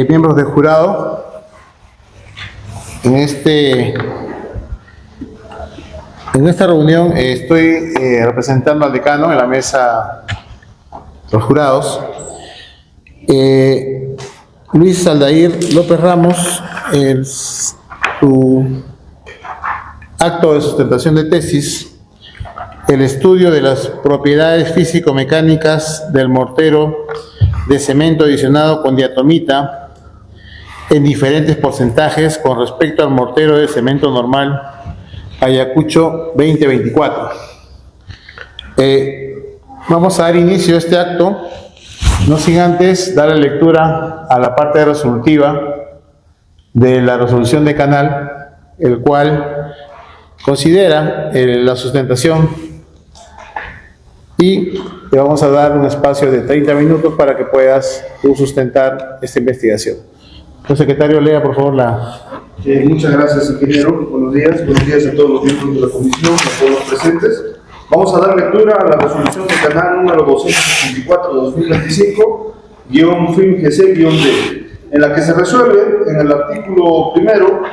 Miembros del jurado, en esta reunión estoy representando al decano en la mesa de los jurados, Luis Aldair López Ramos. Su acto de sustentación de tesis, el estudio de las propiedades físico-mecánicas del mortero de cemento adicionado con diatomita en diferentes porcentajes con respecto al mortero de cemento normal Ayacucho 2024. Vamos a dar inicio a este acto, no sin antes darle lectura a la parte resolutiva de la resolución de canal, el cual considera la sustentación, y te vamos a dar un espacio de 30 minutos para que puedas tú sustentar esta investigación. El secretario, lea por favor muchas gracias, ingeniero. Buenos días a todos los miembros de la comisión, a todos los presentes. Vamos a dar lectura a la resolución de canal número 264 de 2025, FIM-GC-D, en la que se resuelve, en el artículo primero,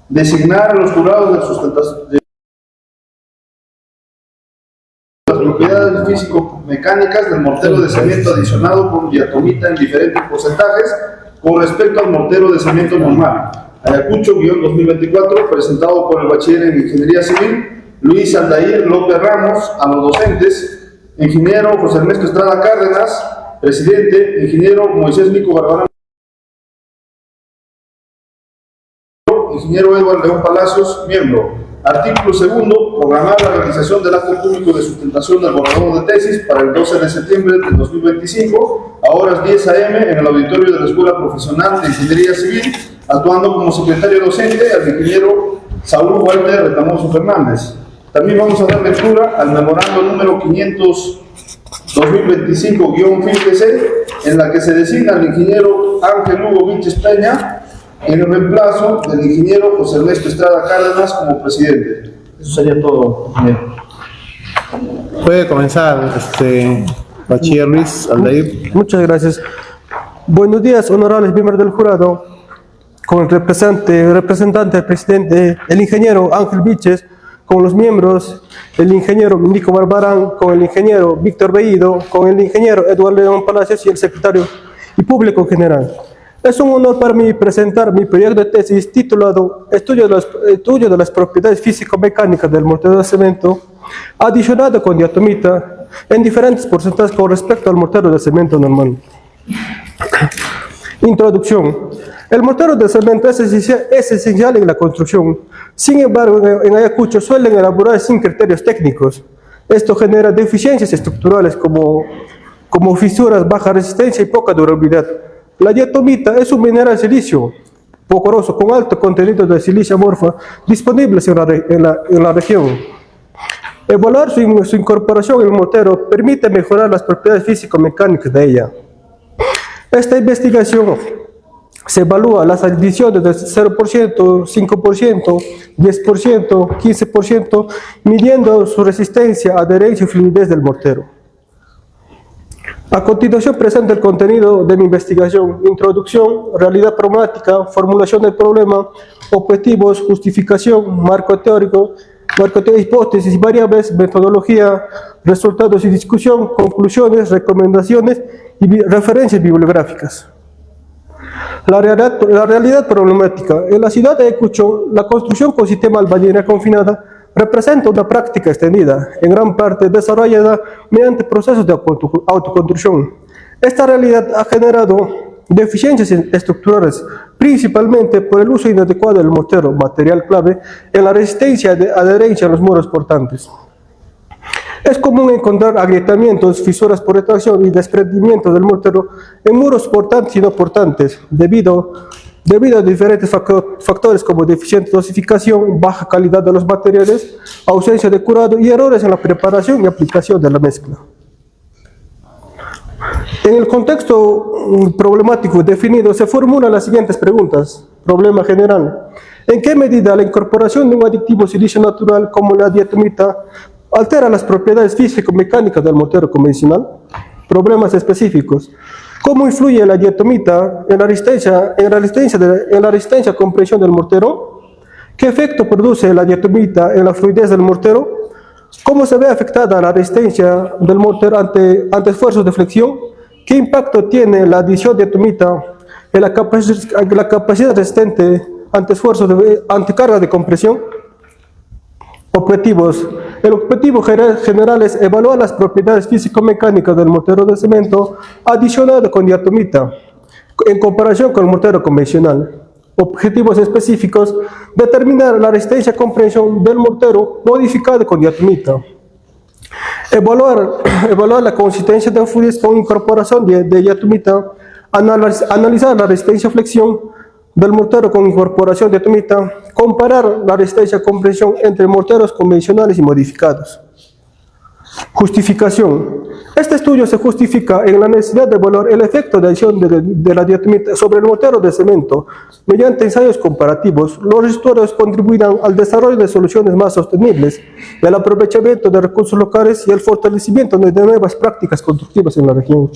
designar a los jurados de sustentación de las propiedades físico-mecánicas del mortero de cemento adicionado con diatomita en diferentes porcentajes con respecto al mortero de cemento normal Ayacucho-2024, presentado por el bachiller en Ingeniería Civil Luis Aldair López Ramos, a los docentes, ingeniero José Ernesto Estrada Cárdenas, presidente, ingeniero Moisés Mico Barbarán, ingeniero Eduardo León Palacios, miembro. Artículo segundo, programar la realización del acto público de sustentación del borrador de tesis para el 12 de septiembre de 2025, a horas 10 a.m. en el auditorio de la Escuela Profesional de Ingeniería Civil, actuando como secretario docente al ingeniero Saúl Walter Retamoso Fernández. También vamos a dar lectura al memorando número 500-2025-FIM-GC, en la que se designa al ingeniero Ángel Hugo Víchez Peña en el reemplazo del ingeniero José Ernesto Estrada Cárdenas como presidente. Eso sería todo, ingeniero. Puede comenzar, bachiller Luis Aldair. Muchas gracias. Buenos días, honorables miembros del jurado, con el representante del presidente, el ingeniero Ángel Víchez, con los miembros, el ingeniero Nico Barbarán, con el ingeniero Víctor Bellido, con el ingeniero Eduardo León Palacios y el secretario y público general. Es un honor para mí presentar mi proyecto de tesis titulado Estudio de las propiedades físico-mecánicas del mortero de cemento adicionado con diatomita en diferentes porcentajes con respecto al mortero de cemento normal. Introducción. El mortero de cemento es esencial en la construcción. Sin embargo, en Ayacucho suelen elaborar sin criterios técnicos. Esto genera deficiencias estructurales como fisuras, baja resistencia y poca durabilidad. La diatomita es un mineral silicio poroso con alto contenido de silicio amorfa disponibles en la región. Evaluar su incorporación en el mortero permite mejorar las propiedades físico-mecánicas de ella. Esta investigación se evalúa las adiciones de 0%, 5%, 10%, 15%, midiendo su resistencia, adherencia y fluidez del mortero. A continuación presento el contenido de mi investigación: introducción, realidad problemática, formulación del problema, objetivos, justificación, marco teórico, hipótesis, variables, metodología, resultados y discusión, conclusiones, recomendaciones y referencias bibliográficas. La realidad problemática. En la ciudad de Ayacucho, la construcción con sistema albañilería confinada representa una práctica extendida, en gran parte desarrollada mediante procesos de autoconstrucción. Esta realidad ha generado deficiencias estructurales, principalmente por el uso inadecuado del mortero, material clave en la resistencia de adherencia a los muros portantes. Es común encontrar agrietamientos, fisuras por retracción y desprendimiento del mortero en muros portantes y no portantes, debido a diferentes factores como deficiente dosificación, baja calidad de los materiales, ausencia de curado y errores en la preparación y aplicación de la mezcla. En el contexto problemático definido se formulan las siguientes preguntas. Problema general. ¿En qué medida la incorporación de un aditivo silicio natural como la diatomita altera las propiedades físico-mecánicas del mortero convencional? Problemas específicos. ¿Cómo influye la diatomita en la resistencia a compresión del mortero? ¿Qué efecto produce la diatomita en la fluidez del mortero? ¿Cómo se ve afectada la resistencia del mortero ante esfuerzos de flexión? ¿Qué impacto tiene la adición de diatomita en la capacidad resistente ante ante carga de compresión? Objetivos. El objetivo general es evaluar las propiedades físico-mecánicas del mortero de cemento adicionado con diatomita en comparación con el mortero convencional. Objetivos específicos: determinar la resistencia a compresión del mortero modificado con diatomita. Evaluar la consistencia de fluidez con incorporación de diatomita. Analizar la resistencia a flexión del mortero con incorporación de diatomita. Comparar la resistencia a compresión entre morteros convencionales y modificados. Justificación. Este estudio se justifica en la necesidad de evaluar el efecto de adición de la diatomita sobre el mortero de cemento. Mediante ensayos comparativos, los resultados contribuirán al desarrollo de soluciones más sostenibles, el aprovechamiento de recursos locales y el fortalecimiento de nuevas prácticas constructivas en la región.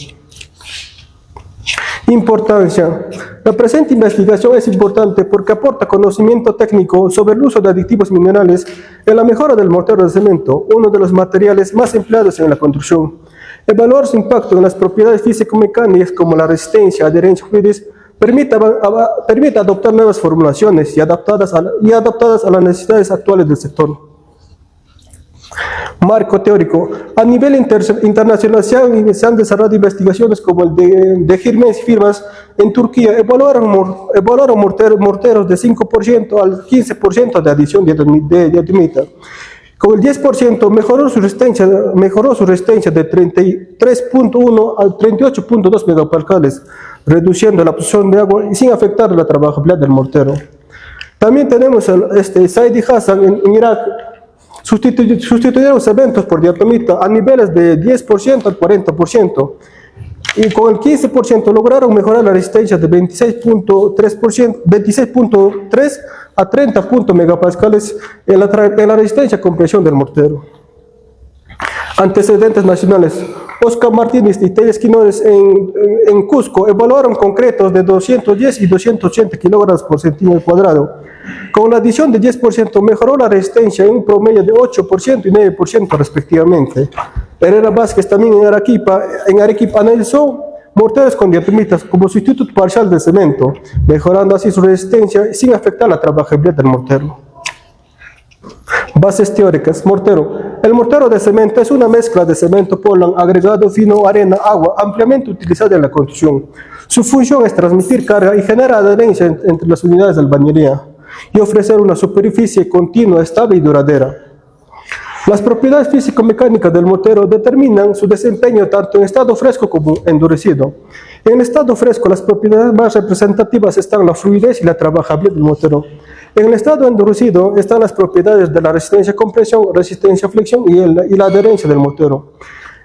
Importancia. La presente investigación es importante porque aporta conocimiento técnico sobre el uso de aditivos minerales en la mejora del mortero de cemento, uno de los materiales más empleados en la construcción. Evaluar su impacto en las propiedades físico-mecánicas como la resistencia, adherencia, fluidez, permite adoptar nuevas formulaciones y adaptadas a las necesidades actuales del sector. Marco teórico. A nivel internacional se han desarrollado investigaciones como el de Girmez y firmas en Turquía. Evaluaron morteros de 5% al 15% de adición de diatomita. Con el 10% mejoró su resistencia de 33.1 al 38.2 megapascales, reduciendo la absorción de agua y sin afectar la trabajabilidad del mortero. También tenemos Said y Hassan en Irak. Sustituyeron cementos por diatomita a niveles de 10% al 40%, y con el 15% lograron mejorar la resistencia de 26.3 a 30 megapascales en la resistencia a compresión del mortero. Antecedentes nacionales. Oscar Martínez y Telles Quinones en Cusco evaluaron concretos de 210 y 280 kilogramos por centímetro cuadrado. Con la adición de 10% mejoró la resistencia en un promedio de 8% y 9% respectivamente. Herrera Vázquez también en Arequipa analizó morteros con diatomitas como sustituto parcial de cemento, mejorando así su resistencia sin afectar la trabajabilidad del mortero. Bases teóricas. Mortero. El mortero de cemento es una mezcla de cemento, polan, agregado fino, arena, agua, ampliamente utilizada en la construcción. Su función es transmitir carga y generar adherencia entre las unidades de albañilería y ofrecer una superficie continua, estable y duradera. Las propiedades físico-mecánicas del mortero determinan su desempeño tanto en estado fresco como endurecido. En el estado fresco, las propiedades más representativas están la fluidez y la trabajabilidad del mortero. En el estado endurecido están las propiedades de la resistencia a compresión, resistencia a flexión y la adherencia del mortero.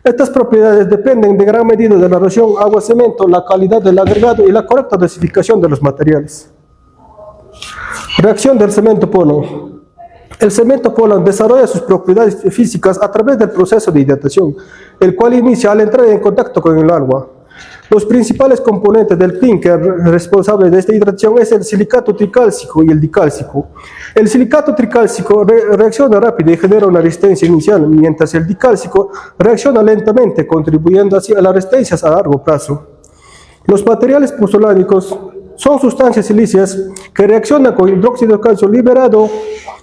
Estas propiedades dependen de gran medida de la relación agua-cemento, la calidad del agregado y la correcta dosificación de los materiales. Reacción del cemento Poland. El cemento Poland desarrolla sus propiedades físicas a través del proceso de hidratación, el cual inicia al entrar en contacto con el agua. Los principales componentes del clinker responsable de esta hidratación es el silicato tricálcico y el dicálcico. El silicato tricálcico reacciona rápido y genera una resistencia inicial, mientras el dicálcico reacciona lentamente, contribuyendo así a las resistencias a largo plazo. Los materiales pozolánicos son sustancias silíceas que reaccionan con hidróxido de calcio liberado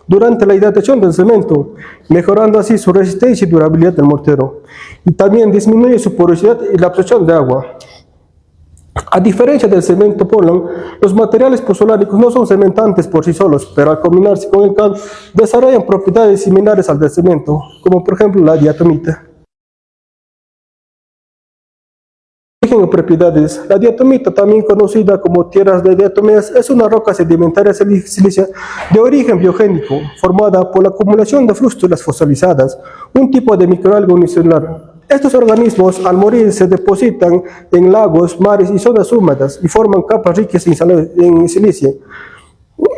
durante la hidratación del cemento, mejorando así su resistencia y durabilidad del mortero, y también disminuye su porosidad y la absorción de agua. A diferencia del cemento Poland, los materiales pozolánicos no son cementantes por sí solos, pero al combinarse con el cal desarrollan propiedades similares al del cemento, como por ejemplo la diatomita. Origen y propiedades. La diatomita, también conocida como tierras de diatomeas, es una roca sedimentaria silícea de origen biogénico, formada por la acumulación de flústulas fosilizadas, un tipo de microalga unicelular. Estos organismos, al morir, se depositan en lagos, mares y zonas húmedas y forman capas ricas en silicio.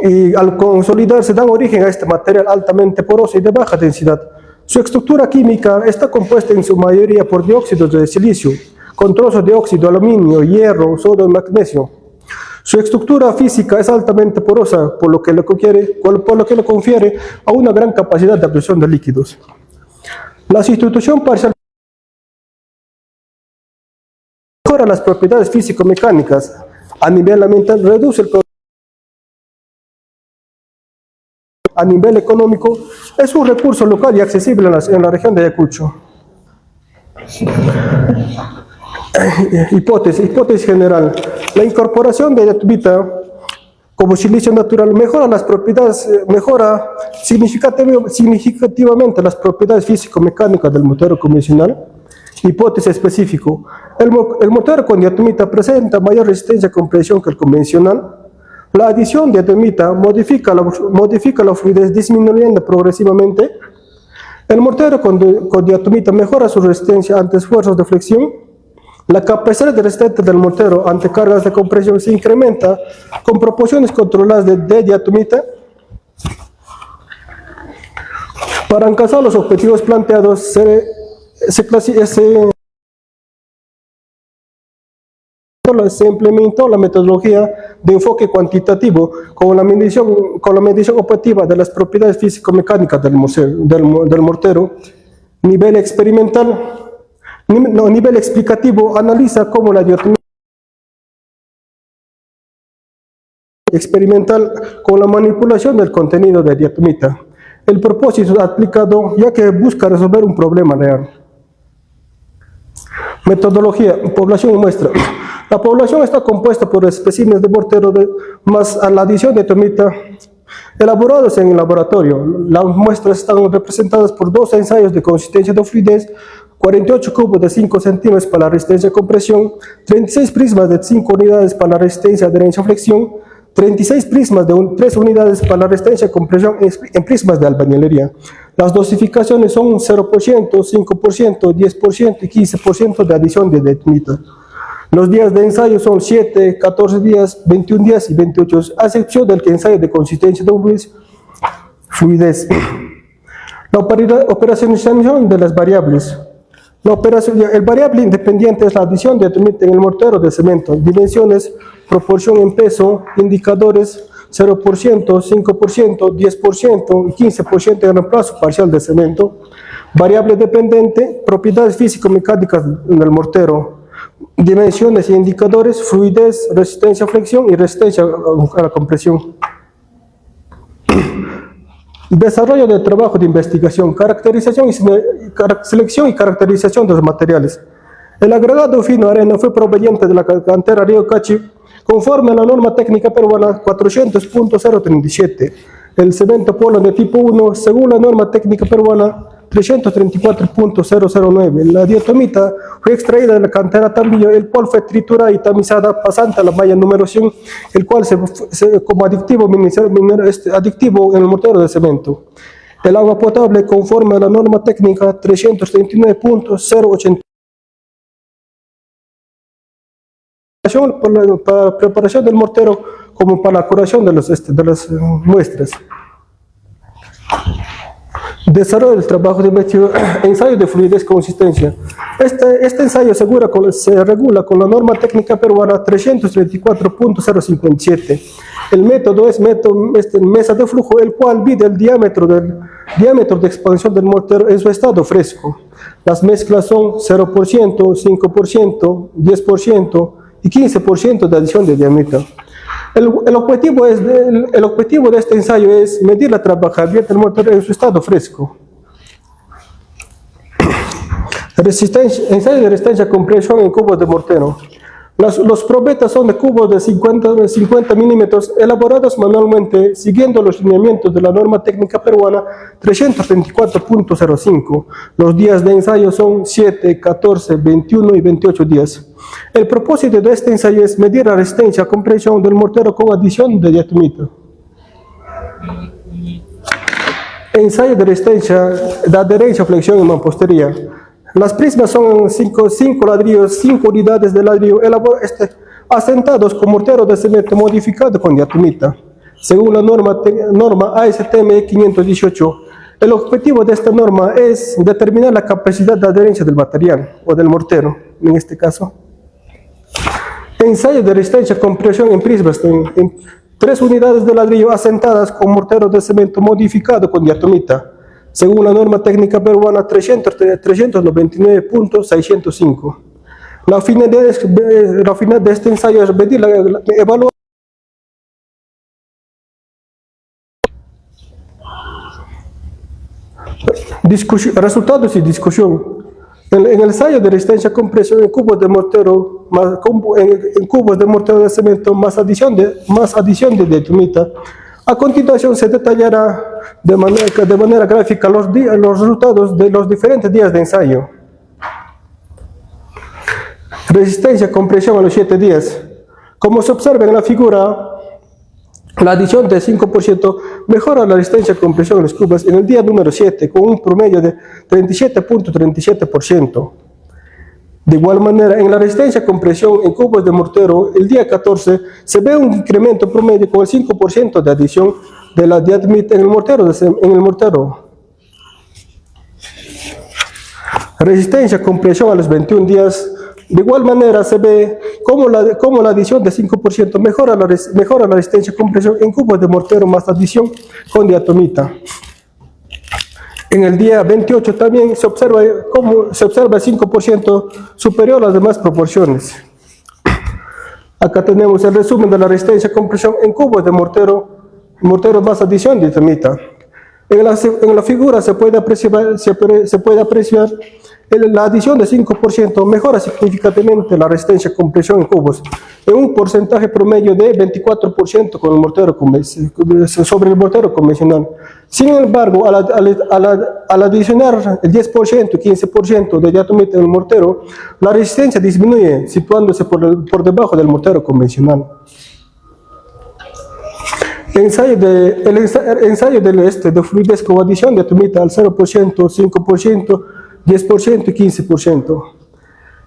y al consolidarse dan origen a este material altamente poroso y de baja densidad. Su estructura química está compuesta en su mayoría por dióxidos de silicio, con trozos de óxido, aluminio, hierro, sodio y magnesio. Su estructura física es altamente porosa, por lo que le confiere a una gran capacidad de absorción de líquidos. La sustitución parcial mejora las propiedades físico-mecánicas. A nivel ambiental reduce el problema. A nivel económico, es un recurso local y accesible en la región de Ayacucho. Hipótesis general. La incorporaón de diatomita como silicio natural mejora significativamente las propiedades físico-mecánicas del mortero convencional. Hipótesis específico. El mortero con diatomita presenta mayor resistencia a compresión que el convencional. La adición de diatomita modifica la fluidez disminuyendo progresivamente. El mortero con diatomita mejora su resistencia ante esfuerzos de flexión. La capacidad resistente del mortero ante cargas de compresión se incrementa con proporciones controladas de diatomita. Para alcanzar los objetivos planteados se implementó la metodología de enfoque cuantitativo con la medición objetiva de las propiedades físico-mecánicas del mortero. Nivel explicativo analiza cómo la diatomita experimental con la manipulación del contenido de diatomita. El propósito aplicado ya que busca resolver un problema real. Metodología, población y muestra. La población está compuesta por especímenes de mortero más a la adición de diatomita elaborados en el laboratorio. Las muestras están representadas por 2 ensayos de consistencia de fluidez, 48 cubos de 5 centímetros para la resistencia a compresión, 36 prismas de 5 unidades para la resistencia a adherencia a flexión, 36 prismas de 3 unidades para la resistencia a compresión en prismas de albañilería. Las dosificaciones son 0%, 5%, 10% y 15% de adición de diatomita. Los días de ensayo son 7, 14 días, 21 días y 28, a excepción del ensayo de consistencia de fluidez. La operacionalización de las variables. El variable independiente es la adición de diatomita en el mortero de cemento. Dimensiones, proporción en peso, indicadores 0%, 5%, 10% y 15% de reemplazo parcial de cemento. Variable dependiente, propiedades físico-mecánicas del mortero. Dimensiones y indicadores, fluidez, resistencia a flexión y resistencia a la compresión. Desarrollo de trabajo de investigación, selección y caracterización de los materiales. El agregado fino arena fue proveniente de la cantera Río Cachi conforme a la norma técnica peruana 400.037. El cemento polo de tipo 1 según la norma técnica peruana 334.009. La diatomita fue extraída de la cantera Tambillo, el cual fue triturada y tamizada pasante a la malla número 100, el cual como aditivo en el mortero de cemento. El agua potable conforme a la norma técnica 339.080. Para la preparación del mortero como para la curación de las muestras. Desarrollo del trabajo de investigación, ensayo de fluidez consistencia. Este ensayo se regula con la norma técnica peruana 334.057. El método es mesa de flujo, el cual mide el diámetro de expansión del mortero en su estado fresco. Las mezclas son 0%, 5%, 10% y 15% de adición de diámetro. El objetivo de este ensayo es medir la trabajabilidad del mortero en su estado fresco. Ensayo de resistencia a compresión en cubos de mortero. Los probetas son de cubos de 50 milímetros elaborados manualmente siguiendo los lineamientos de la norma técnica peruana 334.05. Los días de ensayo son 7, 14, 21 y 28 días. El propósito de este ensayo es medir la resistencia a compresión del mortero con adición de diatomita. Ensayo de resistencia de adherencia a flexión en mampostería. Las prismas son 5 ladrillos, 5 unidades de ladrillo asentados con mortero de cemento modificado con diatomita. según la norma ASTM 518. El objetivo de esta norma es determinar la capacidad de adherencia del material o del mortero, en este caso. Ensayo de resistencia con presión en prismas en 3 unidades de ladrillo asentadas con mortero de cemento modificado con diatomita, según la norma técnica peruana 399.605. La finalidad de este ensayo es medir evaluar resultados y discusión. En el ensayo de resistencia con presión en cubos de mortero, en cubos de mortero de cemento más adición de diatomita, a continuación se detallará de manera gráfica los resultados de los diferentes días de ensayo. Resistencia con presión a los 7 días. Como se observa en la figura, la adición de 5% mejora la resistencia con presión en los cubos en el día número 7 con un promedio de 37.37%. De igual manera, en la resistencia con presión en cubos de mortero, el día 14 se ve un incremento promedio con el 5% de adición de la diatomita en el mortero. Resistencia con presión a los 21 días. De igual manera se ve cómo la adición de 5% mejora la resistencia con presión en cubos de mortero más adición con diatomita. En el día 28 también se observa el 5% superior a las demás proporciones. Acá tenemos el resumen de la resistencia con presión en cubos de mortero más adición de diatomita. En la figura se puede apreciar la adición de 5% mejora significativamente la resistencia con presión en cubos en un porcentaje promedio de 24% con el mortero sobre el mortero convencional. Sin embargo, al adicionar el 10% y 15% de diatomita en el mortero, la resistencia disminuye, situándose por debajo del mortero convencional. El ensayo de fluidez con adición de diatomita al 0%, 5%, 10% y 15%.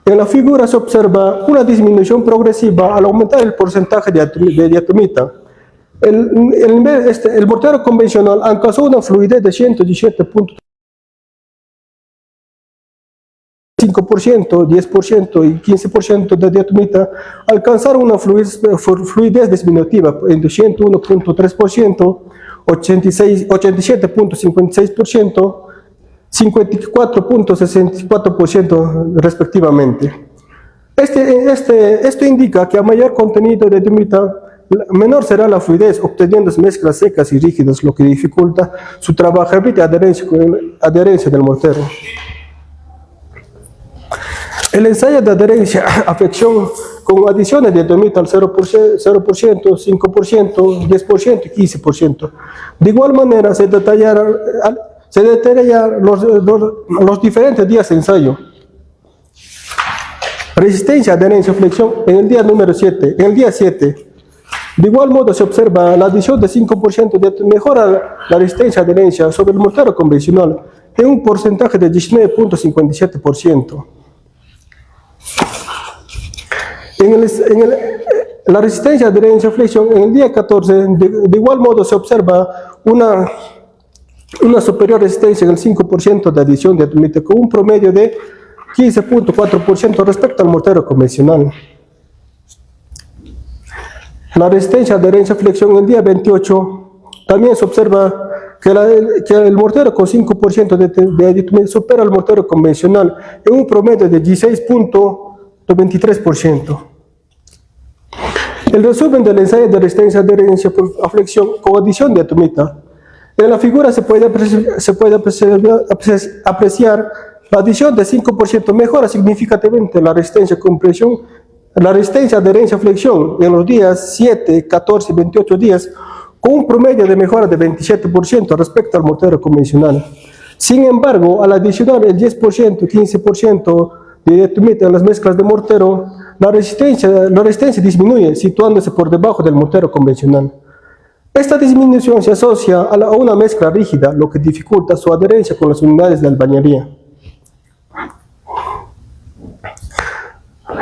En la figura se observa una disminución progresiva al aumentar el porcentaje de diatomita. El mortero convencional alcanzó una fluidez de 117.5%, 10% y 15% de diatomita alcanzaron una fluidez disminutiva en 101.3%, 87.56%, 54.64% respectivamente. Esto indica que a mayor contenido de diatomita, menor será la fluidez, obteniendo mezclas secas y rígidas, lo que dificulta su trabajabilidad y adherencia del mortero. El ensayo de adherencia a fricción con adiciones de diatomita al 0%, 5%, 10% y 15%. De igual manera se detallarán los diferentes días de ensayo. Resistencia, adherencia, flexión en el día número 7. En el día 7, de igual modo se observa la adición de 5% mejora la resistencia, adherencia sobre el mortero convencional en un porcentaje de 19.57%. La resistencia, adherencia, flexión en el día 14, de igual modo se observa una superior resistencia en el 5% de adición de diatomita con un promedio de 15.4% respecto al mortero convencional. La resistencia, adherencia, flexión en el día 28 también se observa que el mortero con 5% de diatomita supera al mortero convencional en un promedio de 16.23%. El resumen del ensayo de resistencia, adherencia a flexión con adición de diatomita. En la figura se puede apreciar la adición de 5% mejora significativamente la resistencia con presión, la resistencia, adherencia, flexión en los días 7, 14 y 28 días con un promedio de mejora de 27% respecto al mortero convencional. Sin embargo, al adicionar el 10% y 15% de diatomita en las mezclas de mortero, la resistencia disminuye, situándose por debajo del mortero convencional. Esta disminución se asocia a una mezcla rígida, lo que dificulta su adherencia con las unidades de albañilería.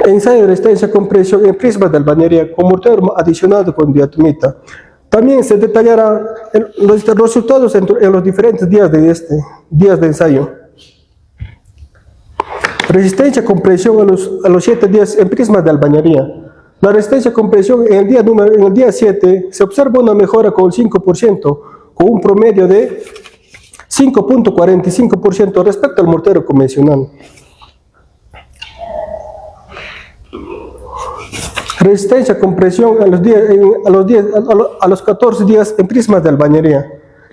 Ensayo de resistencia con presión en prismas de albañilería con mortero adicionado con diatomita. También se detallará los resultados en los diferentes días de ensayo. Resistencia a compresión a los 7 días en prismas de albañería. La resistencia a compresión en el día 7 se observa una mejora con el 5%, con un promedio de 5.45% respecto al mortero convencional. Resistencia a compresión a los 14 días en prismas de albañería.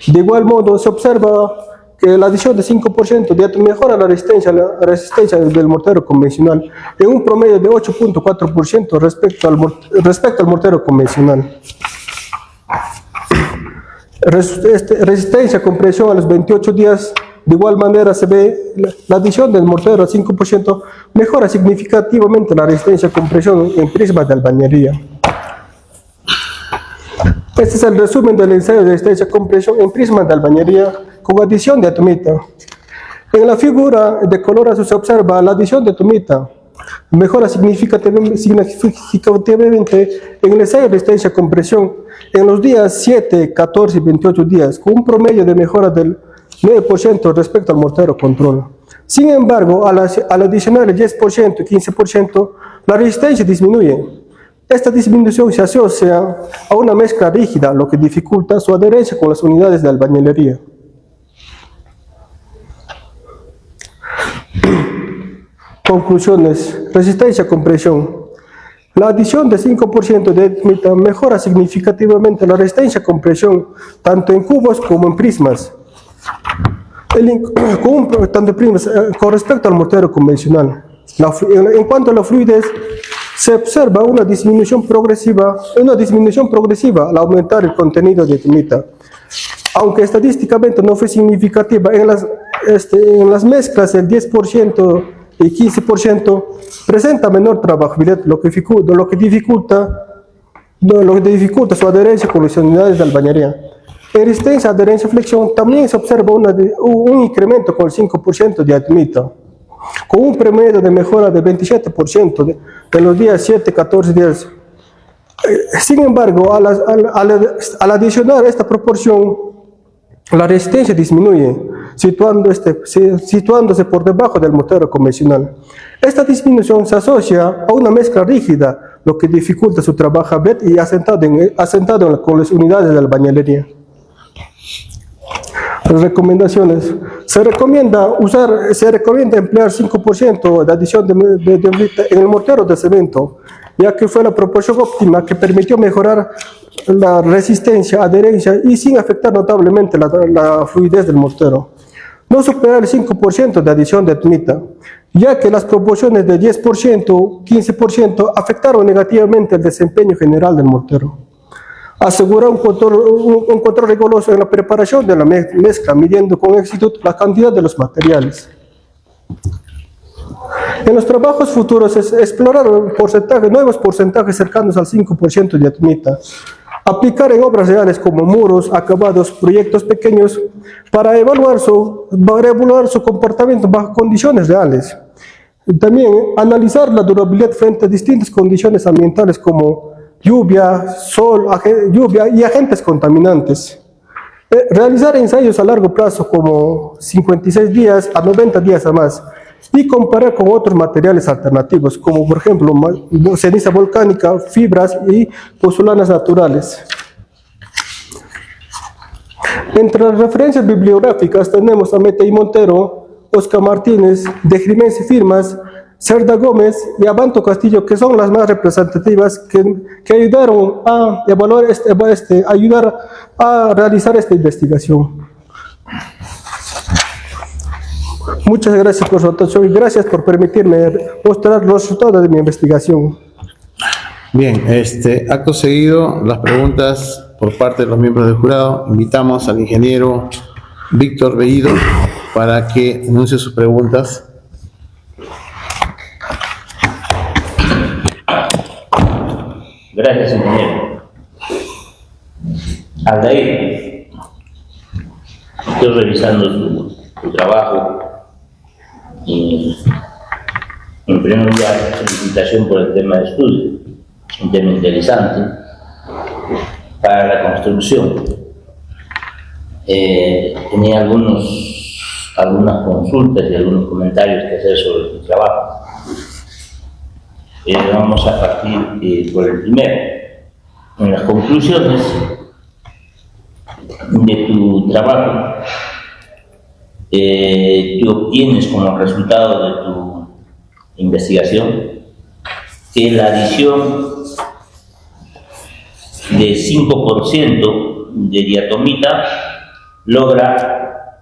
De igual modo, se observa que la adición de 5% mejora la resistencia del mortero convencional en un promedio de 8.4% respecto al mortero convencional. Resistencia a compresión a los 28 días, de igual manera se ve la adición del mortero al 5% mejora significativamente la resistencia a compresión en prismas de albañería. Este es el resumen del ensayo de resistencia a compresión en prismas de albañería con adición de atomita. En la figura de color azul se observa la adición de atomita. Mejora significativamente en el ensayo de resistencia a compresión en los días 7, 14 y 28 días, con un promedio de mejora del 9% respecto al mortero control. Sin embargo, al adicionar el 10% y 15%, la resistencia disminuye. Esta disminución se asocia a una mezcla rígida, lo que dificulta su adherencia con las unidades de albañilería. Conclusiones. Resistencia a compresión. La adición de 5% de atomita mejora significativamente la resistencia a compresión, tanto en cubos como en prismas. Con respecto al mortero convencional. En cuanto a la fluidez, se observa una disminución progresiva al aumentar el contenido de atomita. Aunque estadísticamente no fue significativa en las mezclas, el 10% y 15% presenta menor trabajabilidad, lo que dificulta su adherencia con las unidades de albañería. En resistencia a adherencia a flexión también se observa un incremento con el 5% de atomita, con un promedio de mejora de 27% de los días 7, 14 días. Sin embargo, al adicionar esta proporción, la resistencia disminuye, situándose por debajo del mortero convencional. Esta disminución se asocia a una mezcla rígida, lo que dificulta su trabajabilidad y asentado con las unidades de albañilería. Las recomendaciones. Se recomienda emplear 5% de adición de atomita en el mortero de cemento, ya que fue la proporción óptima que permitió mejorar la resistencia, adherencia y sin afectar notablemente la fluidez del mortero. No superar el 5% de adición de atomita, ya que las proporciones de 10%, 15% afectaron negativamente el desempeño general del mortero. Asegurar un control riguroso en la preparación de la mezcla, midiendo con éxito la cantidad de los materiales. En los trabajos futuros es explorar nuevos porcentajes cercanos al 5% de atomita. Aplicar en obras reales como muros, acabados, proyectos pequeños, para evaluar su comportamiento bajo condiciones reales. También analizar la durabilidad frente a distintas condiciones ambientales como lluvia, sol, lluvia y agentes contaminantes. Realizar ensayos a largo plazo como 56 días a 90 días a más y comparar con otros materiales alternativos como por ejemplo ceniza volcánica, fibras y pozolanas naturales. Entre las referencias bibliográficas tenemos a Mete y Montero, Oscar Martínez, De Jiménez y Firmas, Cerda Gómez y Abanto Castillo, que son las más representativas que ayudaron a evaluar ayudar a realizar esta investigación. Muchas gracias por su atención y gracias por permitirme mostrar los resultados de mi investigación. Bien, acto seguido, las preguntas por parte de los miembros del jurado. Invitamos al ingeniero Víctor Bellido para que enuncie sus preguntas. Gracias, ingeniero. Aldair, estoy revisando su trabajo. En primer lugar, felicitación por el tema de estudio, un tema interesante. para la construcción. Tenía algunas consultas y algunos comentarios que hacer sobre tu trabajo. Vamos a partir por el primero. En las conclusiones de tu trabajo, tú obtienes como resultado de tu investigación que la adición de 5% de diatomita logra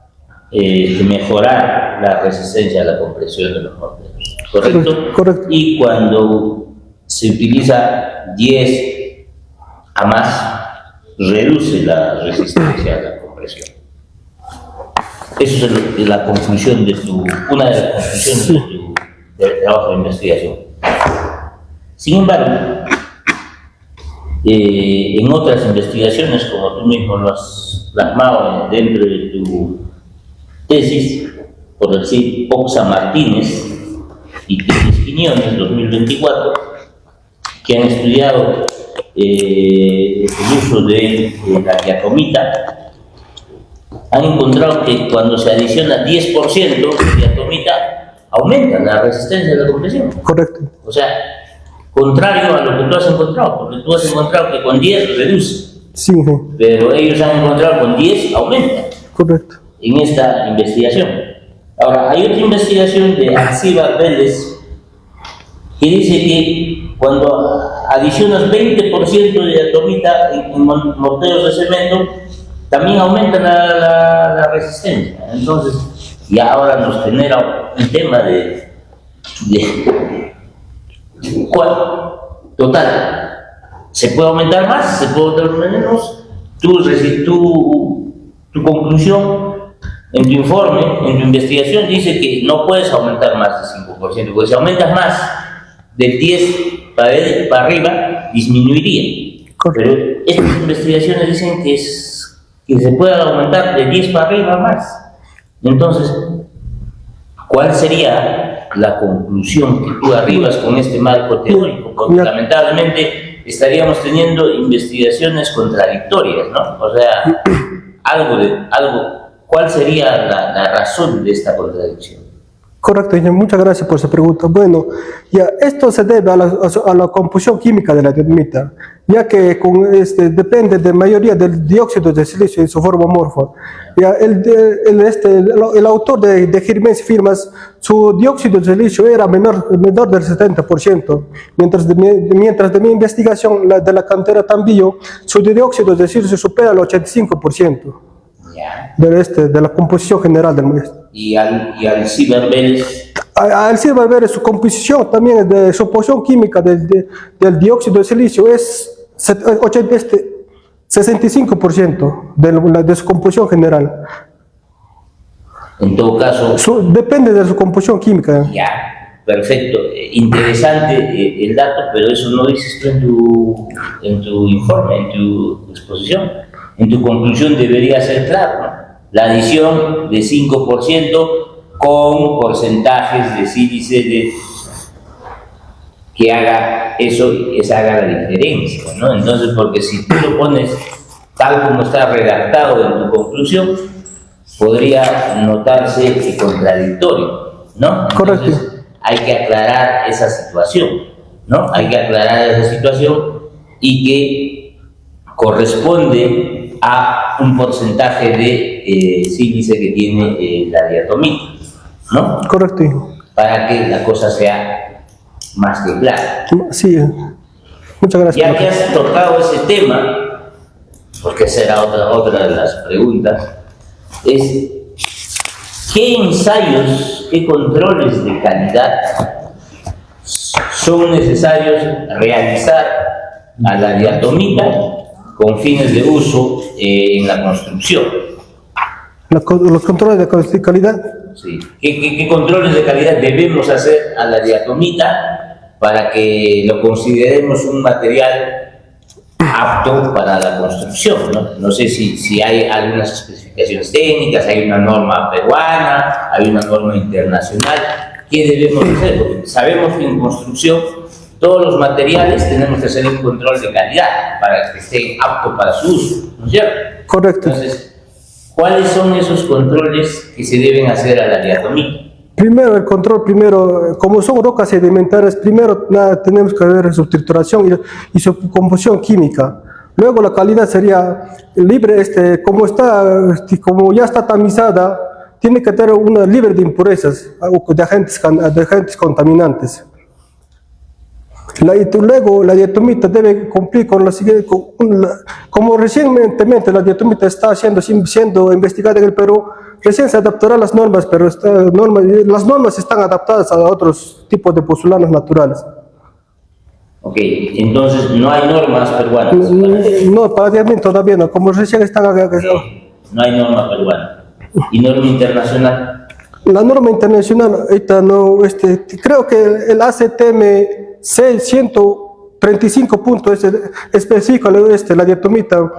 mejorar la resistencia a la compresión de los morteros, ¿correcto? Correcto. Y cuando se utiliza 10 a más, reduce la resistencia a la compresión. Eso es la conclusión de una de las conclusiones de tu trabajo de investigación. Sin embargo, en otras investigaciones, como tú mismo lo has plasmado dentro de tu tesis, por decir Oxa Martínez y Tesis Quiñones 2024, que han estudiado el uso de la diatomita, han encontrado que cuando se adiciona 10% de diatomita, aumenta la resistencia a la compresión. Correcto. O sea, contrario a lo que tú has encontrado, porque tú has encontrado que con 10 reduce, Sí, pero ellos han encontrado con 10 aumenta correcto. en esta investigación. Ahora, hay otra investigación de Alcibar Vélez que dice que cuando adicionas 20% de diatomita en morteros de cemento, también aumenta la resistencia. Entonces, ya ahora nos genera un tema de ¿cuál? Total, ¿se puede aumentar más? ¿Se puede aumentar menos? Tu conclusión en tu informe, en tu investigación, dice que no puedes aumentar más del 5%, porque si aumentas más del 10 para arriba, disminuiría. Correcto. Pero estas investigaciones dicen que se puede aumentar de 10 para arriba más. Entonces, ¿cuál sería la conclusión que tú arribas con este marco teórico? Porque lamentablemente estaríamos teniendo investigaciones contradictorias, ¿no? O sea, ¿cuál sería la razón de esta contradicción? Correcto, muchas gracias por esa pregunta. Bueno, ya esto se debe a la composición química de la diatomita, ya que depende de mayoría del dióxido de silicio en su forma amorfa. Ya el autor de Girmens y Firmas, su dióxido de silicio era menor del 70%, mientras de mi investigación de la cantera Tambillo, su dióxido de silicio supera el 85%. De la composición general del maestro. Y Alcibar Vélez. Alcibar Vélez, su composición también de su posición química del dióxido de silicio es 65% de su composición general. En todo caso. Depende de su composición química. Ya, perfecto. Interesante el dato, pero eso no dices tú en tu informe, en tu exposición. En tu conclusión debería ser claro, ¿no? La adición de 5% con porcentajes de sílice que haga haga la diferencia, ¿no? Entonces, porque si tú lo pones tal como está redactado en tu conclusión, podría notarse contradictorio, ¿no? Correcto. Entonces, hay que aclarar esa situación, ¿no? Hay que aclarar esa situación y que corresponde a un porcentaje de sílice que tiene la diatomita, ¿no? Correcto. Para que la cosa sea más que clara. Sí, muchas gracias. Ya que has tocado ese tema, porque esa era otra de las preguntas, es ¿qué ensayos, qué controles de calidad son necesarios realizar a la diatomita con fines de uso en la construcción? Los controles de calidad. Sí. ¿Qué controles de calidad debemos hacer a la diatomita para que lo consideremos un material apto para la construcción, ¿no? No sé si hay algunas especificaciones técnicas, hay una norma peruana, hay una norma internacional. ¿Qué debemos hacer? Porque sabemos que en construcción todos los materiales tenemos que hacer un control de calidad para que estén aptos para su uso, ¿no es cierto? Correcto. Entonces, ¿cuáles son esos controles que se deben hacer a la diatomita? Primero, el control, como son rocas sedimentarias, primero tenemos que ver su trituración y su composición química. Luego la calidad sería libre, como ya está tamizada, tiene que tener una libre de impurezas, de agentes contaminantes. Luego la diatomita debe cumplir con la siguiente, como recientemente la diatomita está siendo investigada en el Perú, recién se adaptará a las normas, pero las normas están adaptadas a otros tipos de pozolanos naturales. Ok, entonces no hay normas peruanas. No, para diamante todavía no, como recién están... No hay norma peruana. ¿Y norma internacional? La norma internacional, ahorita no, creo que el ACTM 135 puntos específico la diatomita,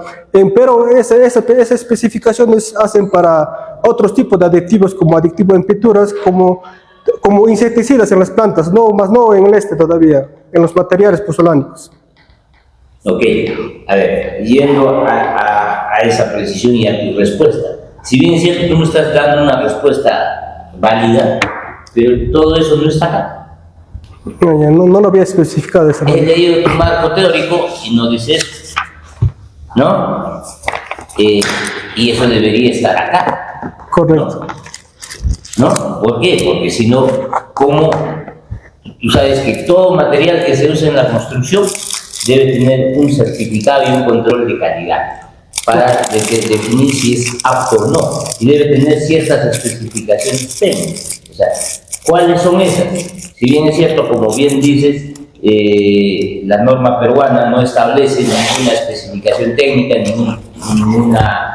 pero esas especificaciones hacen para otros tipos de aditivos como aditivos en pinturas, como insecticidas en las plantas, más no en el todavía, en los materiales pozolánicos. Ok, a ver, yendo a esa precisión y a tu respuesta. Si bien es cierto, tú me estás dando una respuesta válida, pero todo eso no está acá. No lo había especificado de esa manera. He leído tu marco teórico y no dice eso, ¿no? Y eso debería estar acá. Correcto. ¿No? ¿Por qué? Porque si no, ¿cómo? Tú sabes que todo material que se usa en la construcción debe tener un certificado y un control de calidad para definir si es apto o no. Y debe tener ciertas especificaciones técnicas. O sea, ¿cuáles son esas? Si bien es cierto, como bien dices, la norma peruana no establece ninguna especificación técnica, ninguna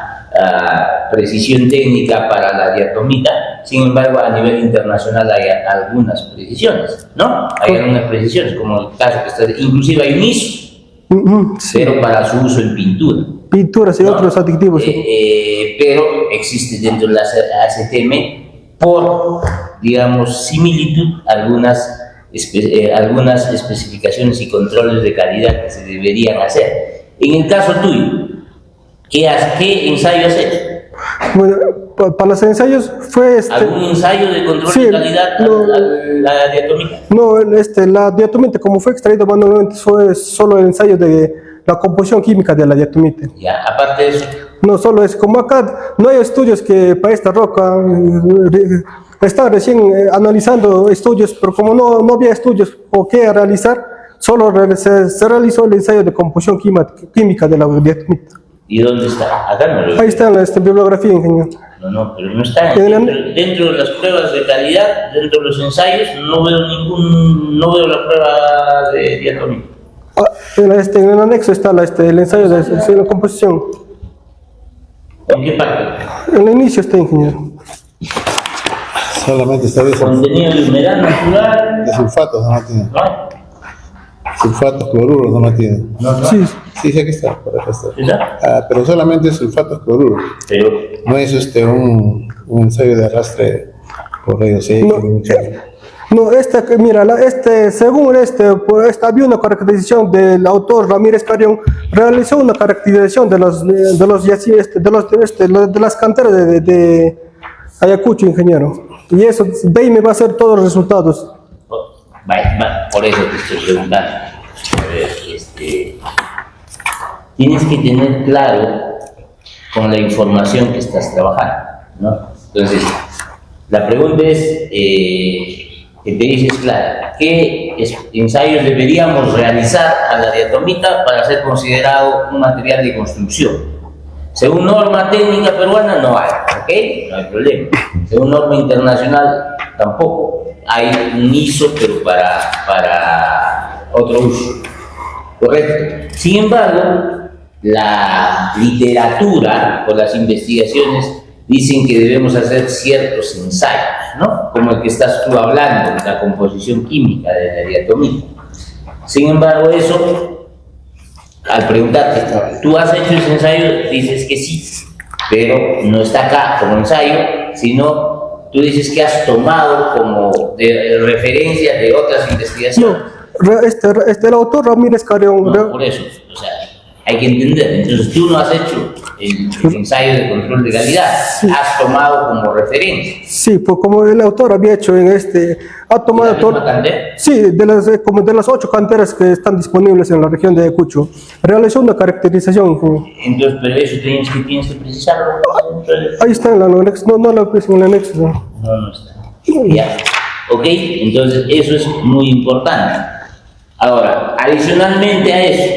precisión técnica para la diatomita. Sin embargo, a nivel internacional hay algunas precisiones, ¿no? Hay algunas precisiones, como el caso que está, inclusive hay un ISO, Sí. pero para su uso en pintura. Pinturas y ¿no? otros aditivos. Pero existe dentro de la ACTM por, digamos, similitud algunas especificaciones y controles de calidad que se deberían hacer. En el caso tuyo, ¿qué ensayo has hecho? Bueno, para los ensayos fue ¿Algún ensayo de control sí, de calidad la diatomita? No, la diatomita, como fue extraído manualmente, fue solo el ensayo de la composición química de la diatomita. Ya, aparte de eso. No solo es como acá, no hay estudios que para esta roca, están recién analizando estudios, pero como no había estudios o qué realizar, solo se realizó el ensayo de composición química de la diatomita. ¿Y dónde está? Acá no lo veo. Ahí está en la bibliografía, ingeniero. No, pero no está dentro de las pruebas de calidad, dentro de los ensayos, no veo la prueba de diatomita. En el anexo está el ensayo de la composición. ¿En qué parte? En el inicio está, ingeniero. Solamente esta vez Contenido de humedad natural. de sulfatos, no tiene. ¿No? Sulfatos, cloruros, no tiene. No. Sí, Sí, aquí está, por acá está. ¿Verdad? Pero solamente sulfatos, cloruros. Pero, No es un ensayo de arrastre por rayos X. no, mira, según había una caracterización del autor Ramírez Carrión, realizó una caracterización de las canteras de Ayacucho, ingeniero. Y eso, de ahí me va a hacer todos los resultados. por eso te estoy preguntando. A ver, tienes que tener claro con la información que estás trabajando, ¿no? Entonces, la pregunta es, que te dices, claro, ¿qué ensayos deberíamos realizar a la diatomita para ser considerado un material de construcción? Según norma técnica peruana no hay, ¿ok? No hay problema. Según norma internacional tampoco. Hay un ISO, pero para otro uso. Correcto. Sin embargo, la literatura o las investigaciones dicen que debemos hacer ciertos ensayos, ¿no? Como el que estás tú hablando, la composición química de la diatomita. Sin embargo, eso, al preguntarte, ¿tú has hecho ese ensayo? Dices que sí, pero no está acá como ensayo, sino tú dices que has tomado como de referencia de otras investigaciones. El autor Ramírez Carrión. No, por eso, o sea, hay que entender. Entonces tú no has hecho el ensayo de control de calidad, has tomado como referencia. Sí, pues como el autor había hecho ha tomado ¿La misma cantera? sí, como de las 8 canteras que están disponibles en la región de Ayacucho, realizó una caracterización. Entonces, pero eso tienes que precisarlo. Ahí está en el anexo, no lo puse en el anexo. No está. Ya. Ok, entonces eso es muy importante. Ahora, adicionalmente a eso,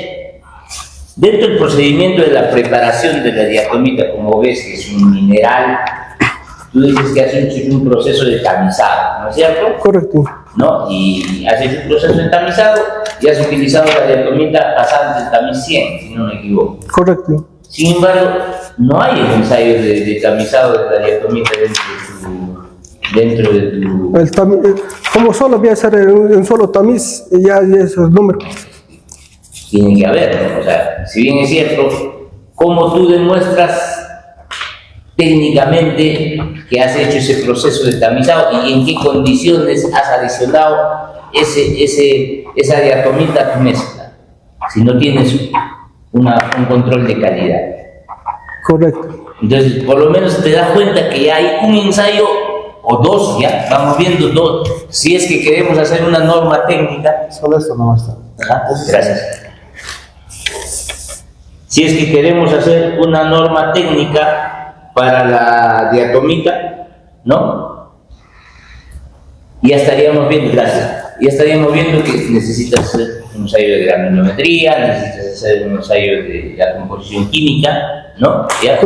dentro del procedimiento de la preparación de la diatomita, como ves que es un mineral, tú dices que has hecho un proceso de tamizado, ¿no es cierto? Correcto. ¿No? Y has hecho un proceso de tamizado y has utilizado la diatomita pasante del tamiz 100, si no me equivoco. Correcto. Sin embargo, no hay el ensayo de tamizado de la diatomita dentro de tu... Como solo voy a hacer un solo tamiz, ya esos números. Tiene que haber, ¿no? O sea, si bien es cierto, ¿cómo tú demuestras técnicamente que has hecho ese proceso de tamizado y en qué condiciones has adicionado esa diatomita a tu mezcla? Si no tienes un control de calidad. Correcto. Entonces, por lo menos te das cuenta que hay un ensayo o dos, ya, vamos viendo dos. Si es que queremos hacer una norma técnica. Solo esto no está. Ajá, gracias. Si es que queremos hacer una norma técnica para la diatomita, ¿no? Ya estaríamos viendo, gracias, ya estaríamos viendo que necesitas hacer un ensayo de granuliometría, necesitas hacer un ensayo de la composición química, ¿no? Ya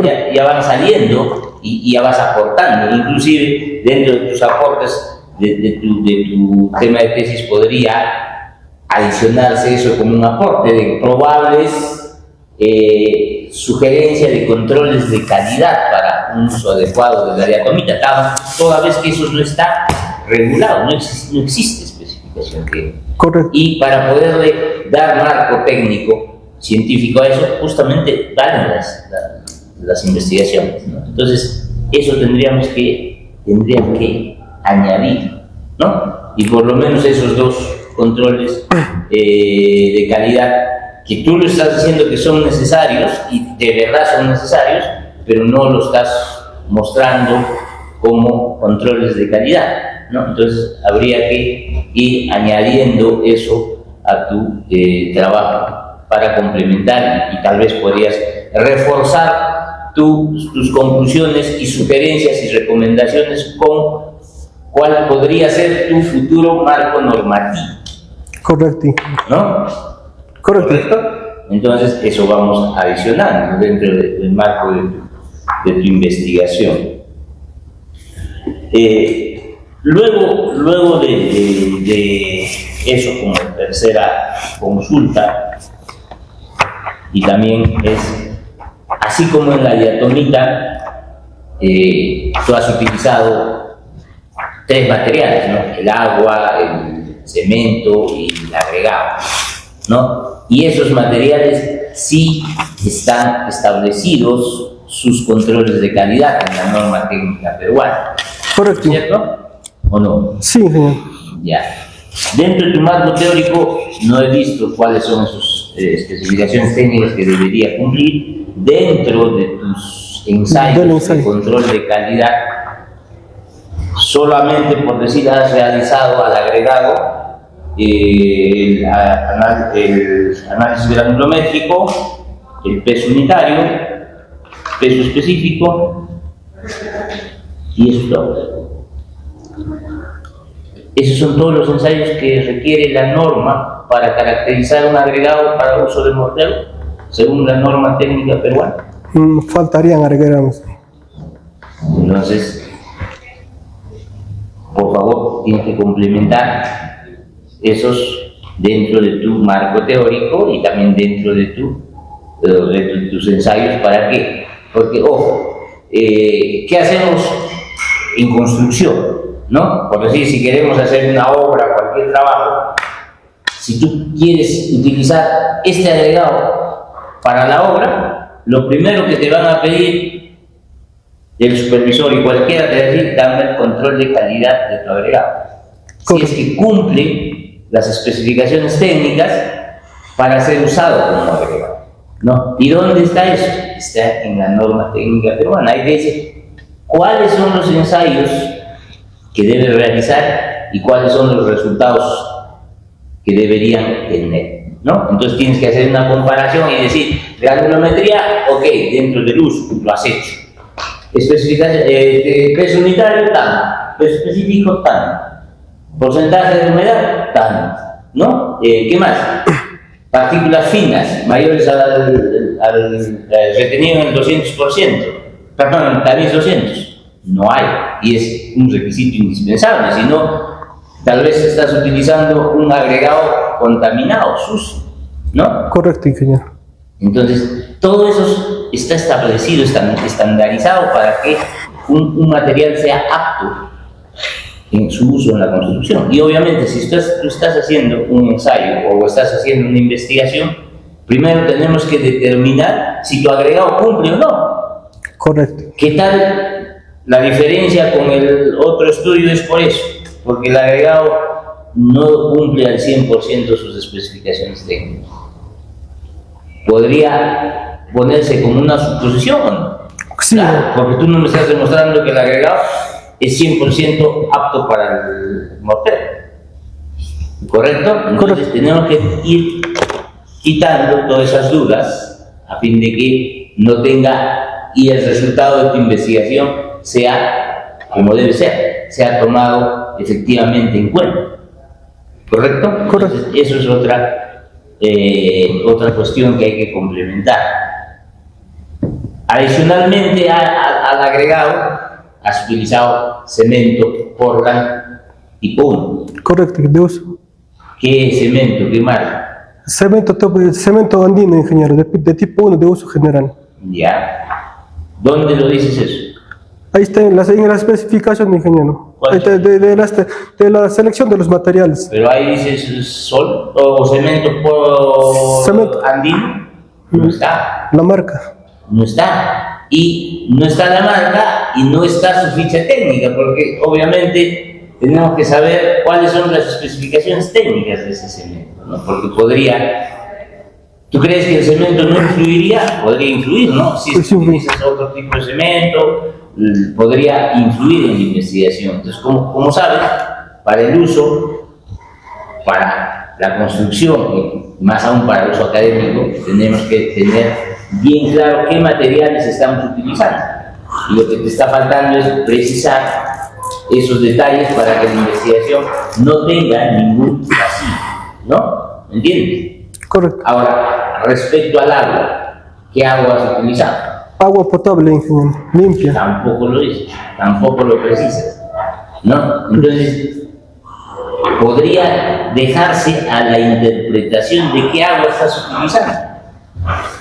van saliendo y ya vas aportando, inclusive dentro de tus aportes de tu tema de tesis podría adicionarse eso como un aporte de probables sugerencias de controles de calidad para un uso adecuado de la diatomita, toda vez que eso no está regulado, no existe especificación técnica. Correcto. Y para poderle dar marco técnico, científico a eso, justamente valen las investigaciones, ¿no? Entonces, eso tendrían que añadir, ¿no? Y por lo menos esos dos controles de calidad que tú lo estás diciendo que son necesarios y de verdad son necesarios, pero no lo estás mostrando como controles de calidad, ¿no? Entonces habría que ir añadiendo eso a tu trabajo para complementar y tal vez podrías reforzar tus conclusiones y sugerencias y recomendaciones con cuál podría ser tu futuro marco normativo. Correcto. ¿No? Correcto. Entonces, eso vamos adicionando dentro del marco de tu investigación. Luego de eso como tercera consulta, y también es, así como en la diatomita, tú has utilizado 3 materiales, ¿no? El agua, el cemento y el agregado, ¿no? Y esos materiales sí están establecidos sus controles de calidad en la norma técnica peruana. Correcto. ¿Cierto? ¿O no? Sí, señor. Ya. Dentro de tu marco teórico no he visto cuáles son sus especificaciones técnicas que debería cumplir. Dentro de tus ensayos de control de calidad, solamente por decir has realizado al agregado el análisis granulométrico, el peso unitario, peso específico, y eso es todo. Esos son todos los ensayos que requiere la norma para caracterizar un agregado para uso de mortero, según la norma técnica peruana. Faltarían agregarnos. Entonces, por favor, tienes que complementar esos dentro de tu marco teórico y también dentro de tus ensayos. ¿Para qué? Porque, ojo, ¿qué hacemos en construcción? ¿No? Por decir, si queremos hacer una obra, cualquier trabajo, si tú quieres utilizar este agregado para la obra, lo primero que te van a pedir el supervisor y cualquiera te va a decir, dame el control de calidad de tu agregado. Si es que cumple las especificaciones técnicas para ser usado como agregado, ¿no? ¿Y dónde está eso? Está en la norma técnica peruana. Ahí dice cuáles son los ensayos que debe realizar y cuáles son los resultados que deberían tener, ¿no? Entonces tienes que hacer una comparación y decir, granulometría, ok, dentro del uso, lo has hecho. Especificación, peso unitario, tanto. Peso específico, tanto. Porcentaje de humedad, tanto, ¿no? ¿Qué más? Partículas finas, mayores al retenido en el 200%, perdón, también 200. No hay, y es un requisito indispensable, si no, tal vez estás utilizando un agregado contaminado, sucio, ¿no? Correcto, ingeniero. Entonces, todo eso está establecido, está estandarizado para que un material sea apto en su uso en la construcción. Y obviamente, si tú estás haciendo un ensayo o estás haciendo una investigación, primero tenemos que determinar si tu agregado cumple o no. Correcto. ¿Qué tal la diferencia con el otro estudio? Es por eso, porque el agregado no cumple al 100% sus especificaciones técnicas. ¿Podría ponerse como una suposición o no? Sí. Claro, porque tú no me estás demostrando que el agregado es 100% apto para el mortero. ¿Correcto? Entonces tenemos que ir quitando todas esas dudas a fin de que no tenga y el resultado de tu investigación sea como debe ser, sea tomado efectivamente en cuenta. ¿Correcto? Correcto. Entonces, eso es otra cuestión que hay que complementar. Adicionalmente al agregado, has utilizado cemento Portland tipo 1. Correcto, de uso. ¿Qué cemento? ¿Qué marca? Cemento andino, ingeniero, de tipo 1, de uso general. Ya. ¿Dónde lo dices eso? Ahí está en la especificación, ingeniero. ¿Cuál? Ahí está, de la selección de los materiales. Pero ahí dices sol o cemento por Cemento. andino. No está. La marca. No está. Y no está la marca y no está su ficha técnica, porque obviamente tenemos que saber cuáles son las especificaciones técnicas de ese cemento, ¿no? Porque ¿tú crees que el cemento no influiría? Podría influir, ¿no? Si Sí, sí. utilizas otro tipo de cemento, podría influir en la investigación. Entonces, como sabes, para el uso, para la construcción, y más aún para el uso académico, tenemos que tener bien claro qué materiales estamos utilizando. Y lo que te está faltando es precisar esos detalles para que la investigación no tenga ningún vacío, ¿no? ¿Me entiendes? Correcto. Ahora, respecto al agua, ¿qué agua has utilizado? Agua potable, ingeniero, limpia. Tampoco lo dices, tampoco lo precisas, ¿no? Entonces, podría dejarse a la interpretación de qué agua estás utilizando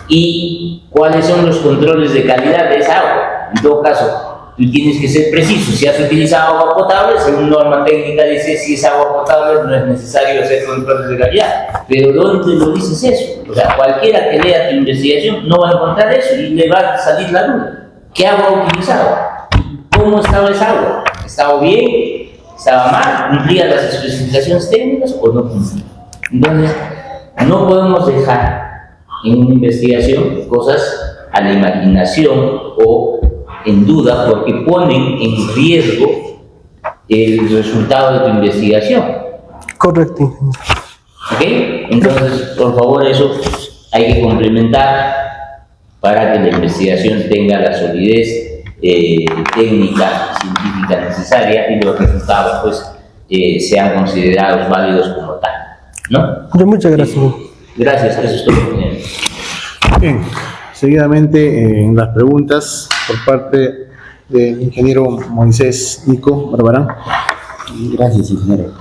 y cuáles son los controles de calidad de esa agua. En todo caso, tú tienes que ser preciso. Si has utilizado agua potable, según norma técnica dice, si es agua potable no es necesario hacer controles de calidad. Pero ¿dónde lo dices eso? O sea, cualquiera que lea tu investigación no va a encontrar eso y le va a salir la duda. ¿Qué agua ha utilizado? ¿Cómo estaba esa agua? ¿Estaba bien? ¿Estaba mal? ¿Cumplía las especificaciones técnicas o no cumplía? Entonces, no podemos dejar en una investigación cosas a la imaginación o en duda porque ponen en riesgo el resultado de tu investigación. Correcto, ingeniero. ¿Ok? Entonces, por favor, eso hay que complementar para que la investigación tenga la solidez técnica y científica necesaria y los resultados pues sean considerados válidos como tal, ¿no? Muchas gracias. Gracias, eso es todo. Bien, seguidamente en las preguntas por parte del ingeniero Moisés Nico Barbarán. Gracias, ingeniero.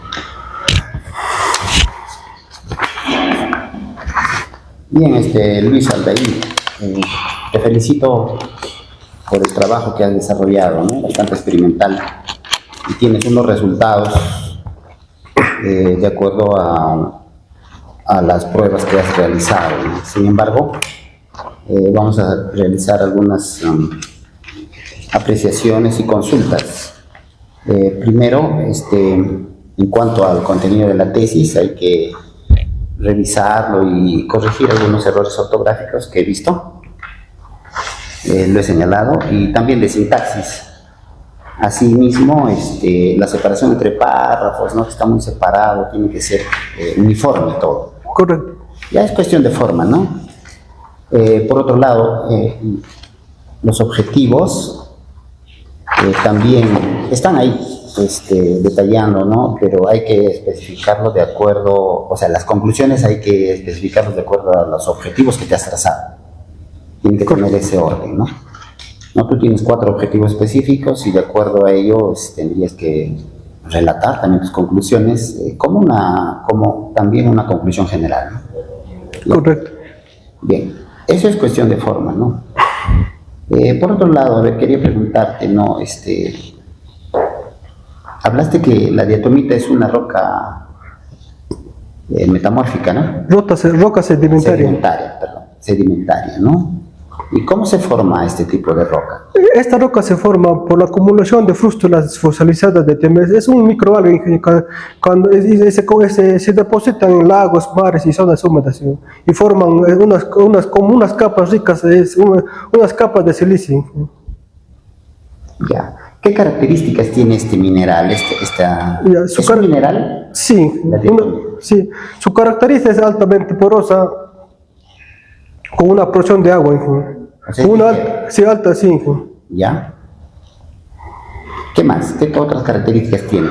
Bien, Luis Aldair, te felicito por el trabajo que has desarrollado, ¿no? Bastante experimental, y tienes unos resultados de acuerdo a las pruebas que has realizado, ¿no? Sin embargo, vamos a realizar algunas apreciaciones y consultas. Primero, en cuanto al contenido de la tesis, hay que revisarlo y corregir algunos errores ortográficos que he visto. Lo he señalado, y también de sintaxis. Asimismo, la separación entre párrafos, ¿no? Que está muy separado, tiene que ser uniforme todo. Correcto. Ya es cuestión de forma, ¿no? Por otro lado, los objetivos también están ahí, detallando, ¿no? Pero hay que especificarlo de acuerdo, o sea, las conclusiones hay que especificarlos de acuerdo a los objetivos que te has trazado. Tiene que tener ese orden, ¿no? No, tú tienes 4 objetivos específicos y de acuerdo a ellos tendrías que relatar también tus conclusiones como también una conclusión general, ¿no? Correcto. Bien, eso es cuestión de forma, ¿no? Por otro lado, a ver, quería preguntarte, ¿no? Hablaste que la diatomita es una roca metamórfica, ¿no? Roca sedimentaria. Sedimentaria, ¿no? ¿Y cómo se forma este tipo de roca? Esta roca se forma por la acumulación de frústulas fosilizadas de TMS. Es un microalga cuando se depositan en lagos, mares y zonas húmedas, ¿sí? Y forman como unas capas ricas, unas capas de silicio. Ya. ¿Qué características tiene este mineral? ¿Es un mineral? Sí, sí. Su característica es altamente porosa, con una porción de agua. O sea, alta, sí. ¿Ya? ¿Qué más? ¿Qué otras características tiene?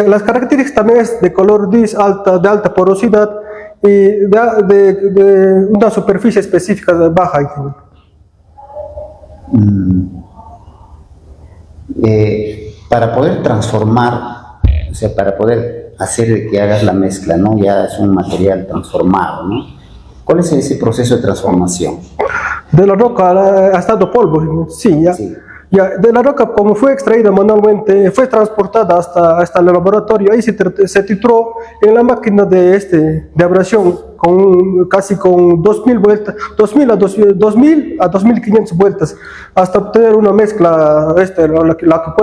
Las características también es de color gris, de alta porosidad y de una superficie específica baja. Para poder transformar, o sea, para poder hacer que hagas la mezcla, ¿no? Ya es un material transformado, ¿no? ¿Cuál es ese proceso de transformación? De la roca ha estado polvo, sí, ya. Sí. Ya, de la roca, como fue extraída manualmente, fue transportada hasta el laboratorio. Ahí se trituró en la máquina de abrasión casi con 2000 vueltas, 2000 a 2500 vueltas, hasta obtener una mezcla la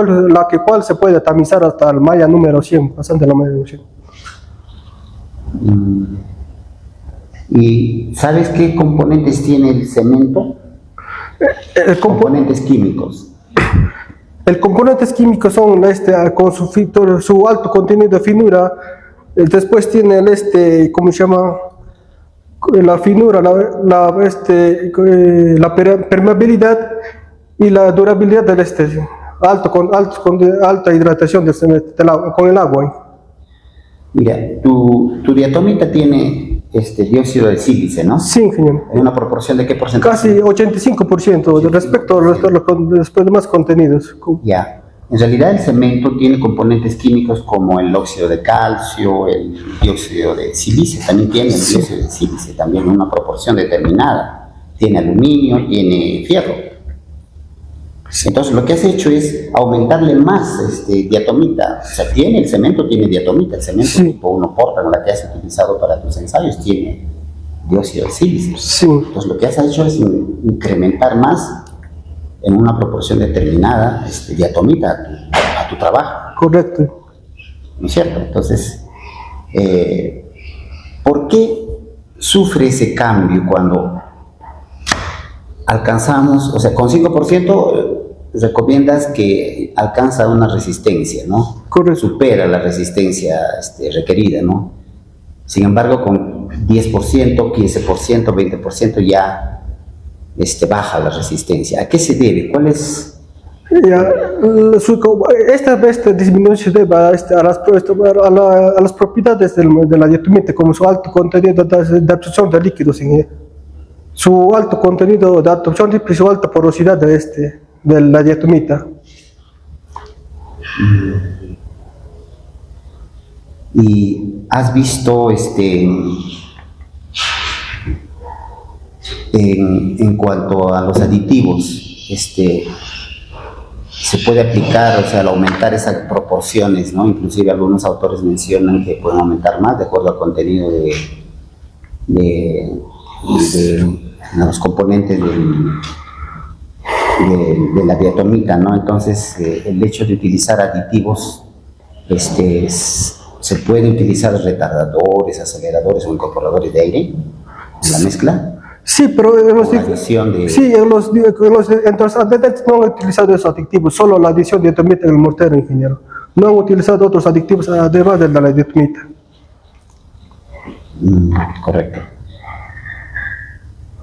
cual se puede tamizar hasta el malla número 100, pasando la malla número 100. ¿Y sabes qué componentes tiene el cemento? Componentes químicos. El componentes químicos son con su alto contenido de finura. Después tiene ¿cómo se llama? La finura, la permeabilidad y la durabilidad del con alta hidratación con el agua. Mira, tu diatomita tiene dióxido de sílice, ¿no? Sí, ingeniero. ¿En una proporción de qué porcentaje? Casi 85% respecto a los demás contenidos. Ya. En realidad el cemento tiene componentes químicos como el óxido de calcio, el dióxido de sílice, también tiene el dióxido de sílice, también en una proporción determinada. Tiene aluminio, tiene fierro. Entonces lo que has hecho es aumentarle más diatomita. O sea, el cemento tiene diatomita, el cemento tipo 1 Portland, la que has utilizado para tus ensayos, tiene dióxido de sílice. Sí. Entonces lo que has hecho es incrementar más en una proporción determinada diatomita a tu trabajo. Correcto. ¿No es cierto? Entonces, ¿por qué sufre ese cambio cuando alcanzamos, o sea, con 5%, recomiendas que alcanza una resistencia, ¿no? Correcto. Supera la resistencia requerida, ¿no? Sin embargo, con 10%, 15%, 20% ya baja la resistencia. ¿A qué se debe? ¿Cuál es? Esta disminución se debe a las propiedades de la diatomita, como su alto contenido de absorción de líquidos, su alto contenido de absorción y su alta porosidad de la diatomita. ¿Y has visto en cuanto a los aditivos, se puede aplicar, o sea, al aumentar esas proporciones, ¿no? Inclusive algunos autores mencionan que pueden aumentar más de acuerdo al contenido de los componentes de la diatomita, ¿no? Entonces, el hecho de utilizar aditivos se puede utilizar retardadores, aceleradores o incorporadores de aire en la mezcla. Sí, pero en los, Con adición de- sí, entre los aditamentos no han utilizado esos aditivos, solo la adición de diatomita en el mortero, ingeniero. No han utilizado otros aditivos además de la diatomita. Correcto.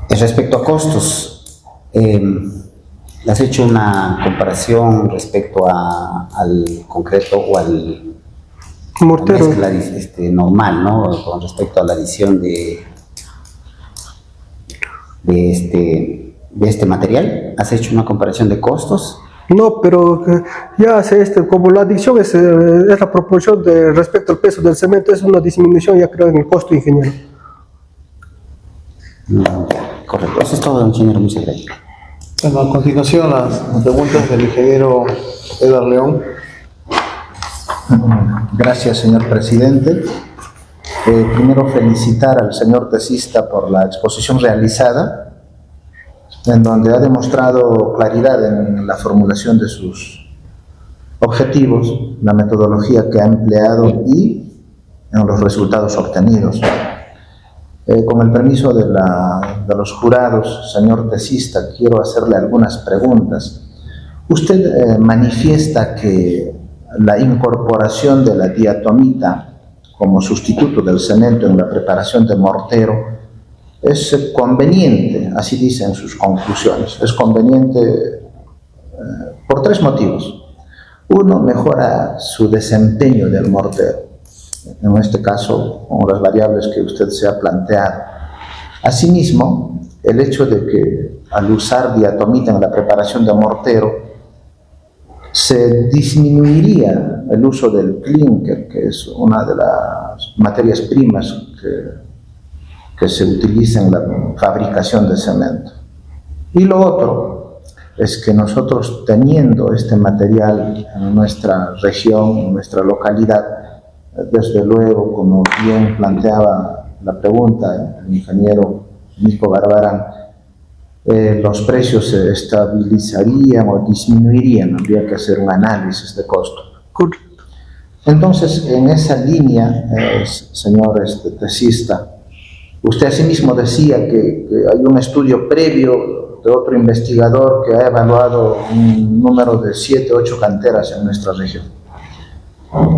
Respecto a costos, ¿has hecho una comparación respecto al concreto o al Mortero. mezcla normal, ¿no? Con respecto a la adición de este material? ¿Has hecho una comparación de costos? No, pero ya hace como la adición es la proporción de respecto al peso del cemento, es una disminución, ya creo, en el costo, ingeniero. Correcto. Eso es todo, ingeniero. Muchas gracias. Bueno, a continuación las preguntas del ingeniero Edgar León. Gracias, señor presidente. Primero felicitar al señor tesista por la exposición realizada, en donde ha demostrado claridad en la formulación de sus objetivos, la metodología que ha empleado y en los resultados obtenidos. Con el permiso de los jurados, señor tesista, quiero hacerle algunas preguntas. Usted manifiesta que la incorporación de la diatomita como sustituto del cemento en la preparación de mortero es conveniente, así dice en sus conclusiones. Es conveniente por tres motivos. Uno, mejora su desempeño del mortero, en este caso con las variables que usted se ha planteado. Asimismo, el hecho de que al usar diatomita en la preparación de mortero se disminuiría el uso del clinker, que es una de las materias primas que se utiliza en la fabricación de cemento. Y lo otro es que nosotros, teniendo este material en nuestra región, en nuestra localidad, desde luego, como bien planteaba la pregunta el ingeniero Nico Barbarán, los precios se estabilizarían o disminuirían. Habría que hacer un análisis de costo. Entonces, en esa línea, señor tesista, usted asimismo decía que hay un estudio previo de otro investigador que ha evaluado un número de 7 o 8 canteras en nuestra región.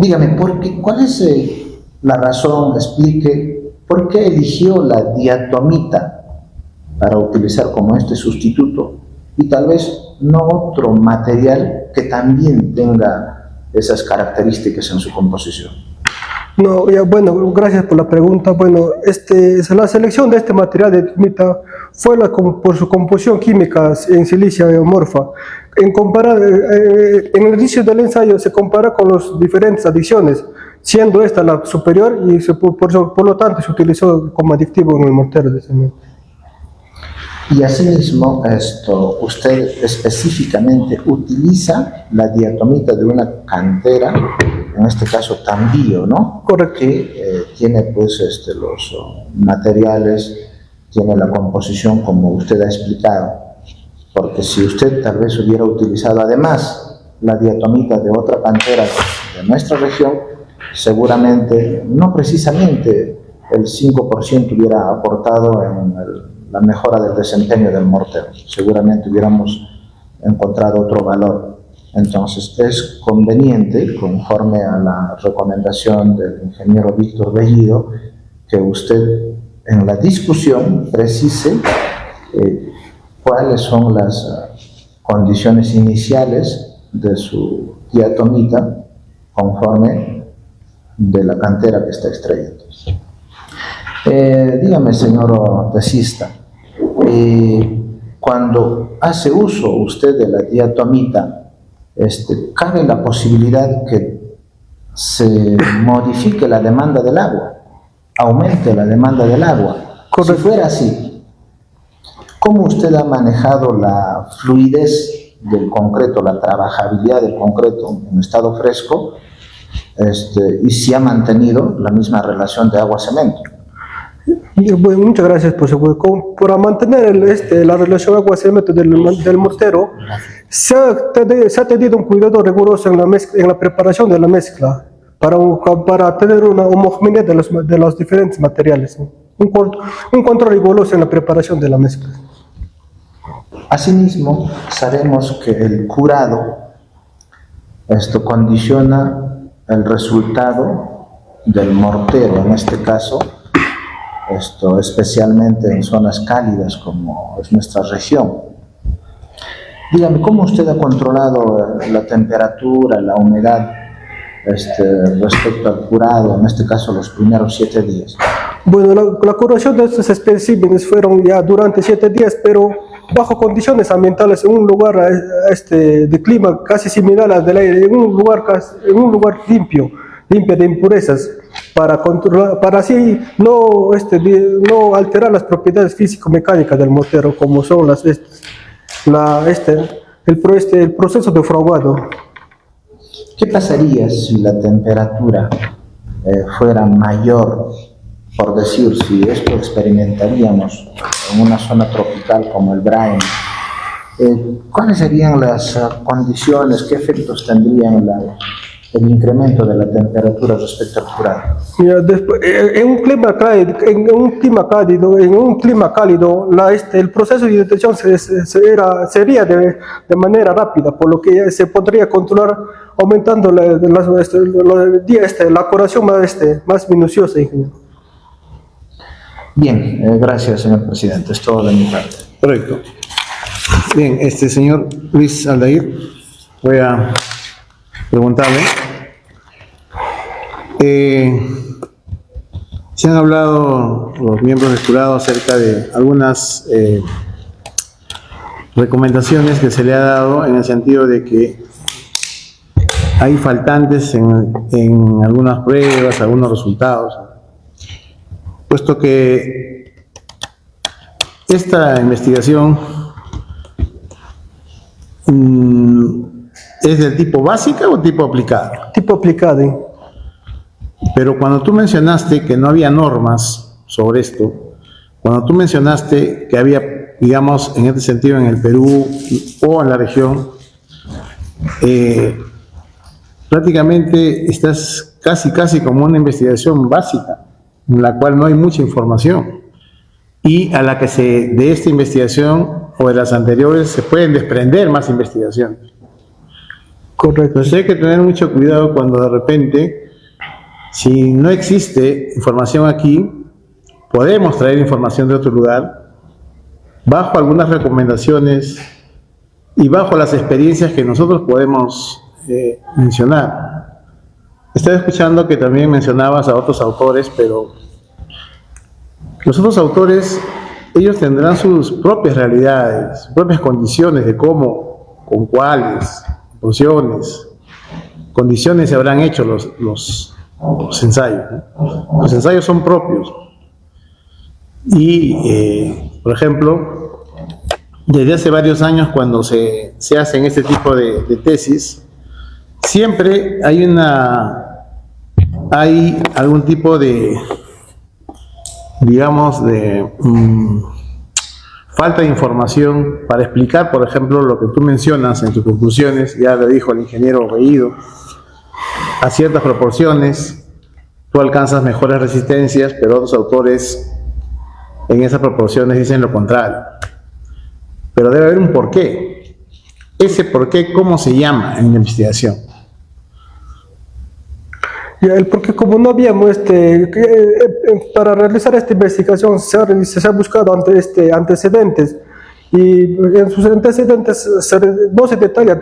Dígame, ¿cuál es la razón? Explique por qué eligió la diatomita para utilizar como este sustituto y tal vez no otro material que también tenga esas características en su composición. No, ya, bueno, gracias por la pregunta. Bueno, la selección de este material de diatomita fue por su composición química en silicio amorfa. En el inicio del ensayo se compara con las diferentes adiciones, siendo esta la superior y por lo tanto se utilizó como aditivo en el mortero de cemento. Y asimismo, usted específicamente utiliza la diatomita de una cantera, en este caso Tambío, ¿no? Correcto. Que tiene pues los materiales, tiene la composición como usted ha explicado. Porque si usted tal vez hubiera utilizado además la diatomita de otra cantera de nuestra región, seguramente, no precisamente el 5% hubiera aportado en la mejora del desempeño del mortero. Seguramente hubiéramos encontrado otro valor. Entonces es conveniente, conforme a la recomendación del ingeniero Víctor Bellido, que usted en la discusión precise cuáles son las condiciones iniciales de su diatomita conforme de la cantera que está extrayendo. Dígame, señor tesista, cuando hace uso usted de la diatomita, ¿cabe la posibilidad que se modifique la demanda del agua, aumente la demanda del agua? Correcto. Si fuera así, ¿cómo usted ha manejado la fluidez del concreto, la trabajabilidad del concreto en estado fresco, y si ha mantenido la misma relación de agua-cemento? Bueno, muchas gracias por mantener la relación agua-cemento del mortero. Se ha tenido un cuidado riguroso en la preparación de la mezcla. para tener una homogeneidad de los diferentes materiales, ¿no? Un control riguroso en la preparación de la mezcla. Asimismo, sabemos que el curado condiciona el resultado del mortero, en este caso, especialmente en zonas cálidas como es nuestra región. Dígame, ¿cómo usted ha controlado la temperatura, la humedad respecto al curado, en este caso los primeros 7 días? Bueno, la curación de estos especímenes fueron ya durante 7 días, pero bajo condiciones ambientales, en un lugar de clima casi similar al del aire, en un lugar limpio de impurezas, para controlar, para así no alterar las propiedades físico-mecánicas del mortero, como son el proceso de fraguado. ¿Qué pasaría si la temperatura fuera mayor? Por decir, si esto experimentaríamos en una zona tropical como el Brain, ¿cuáles serían las condiciones, qué efectos tendrían el incremento de la temperatura respecto al curado? Mira, en un clima cálido, el proceso de detección sería de manera rápida, por lo que se podría controlar aumentando la curación más minuciosa, ingeniero. Bien, gracias, señor presidente. Es todo de mi parte. Correcto. Bien, señor Luis Aldair, voy a preguntarle. Se han hablado los miembros del jurado acerca de algunas recomendaciones que se le ha dado en el sentido de que hay faltantes en algunas pruebas, algunos resultados, puesto que esta investigación ¿es del tipo básica o tipo aplicada? Tipo aplicado. Pero cuando tú mencionaste que no había normas sobre esto, cuando tú mencionaste que había, digamos, en este sentido en el Perú o en la región, prácticamente estás casi como una investigación básica, en la cual no hay mucha información y a la que de esta investigación o de las anteriores se pueden desprender más investigaciones. Correcto. Entonces hay que tener mucho cuidado cuando de repente, si no existe información aquí, podemos traer información de otro lugar bajo algunas recomendaciones y bajo las experiencias que nosotros podemos mencionar. Estaba escuchando que también mencionabas a otros autores, pero los otros autores, ellos tendrán sus propias realidades, sus propias condiciones de cómo, con cuáles, porciones, condiciones se habrán hecho los ensayos, ¿no? Los ensayos son propios. Y, por ejemplo, desde hace varios años, cuando se hacen este tipo de tesis, siempre hay algún tipo de, digamos, de falta de información para explicar, por ejemplo, lo que tú mencionas en tus conclusiones, ya lo dijo el ingeniero Bellido, a ciertas proporciones tú alcanzas mejores resistencias, pero otros autores en esas proporciones dicen lo contrario. Pero debe haber un porqué. Ese porqué, ¿cómo se llama en la investigación? Porque como no habíamos para realizar esta investigación se ha buscado antecedentes, y en sus antecedentes no se detalla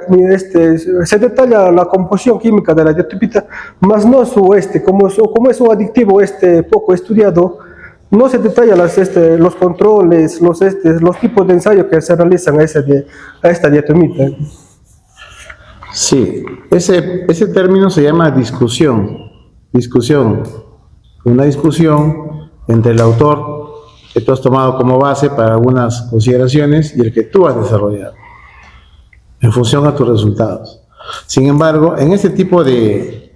se detalla la composición química de la diatomita, más no como es un aditivo poco estudiado, no se detalla los controles, los tipos de ensayos que se realizan a esta diatomita. Sí, ese término se llama discusión, una discusión entre el autor que tú has tomado como base para algunas consideraciones y el que tú has desarrollado en función a tus resultados. Sin embargo, en este tipo de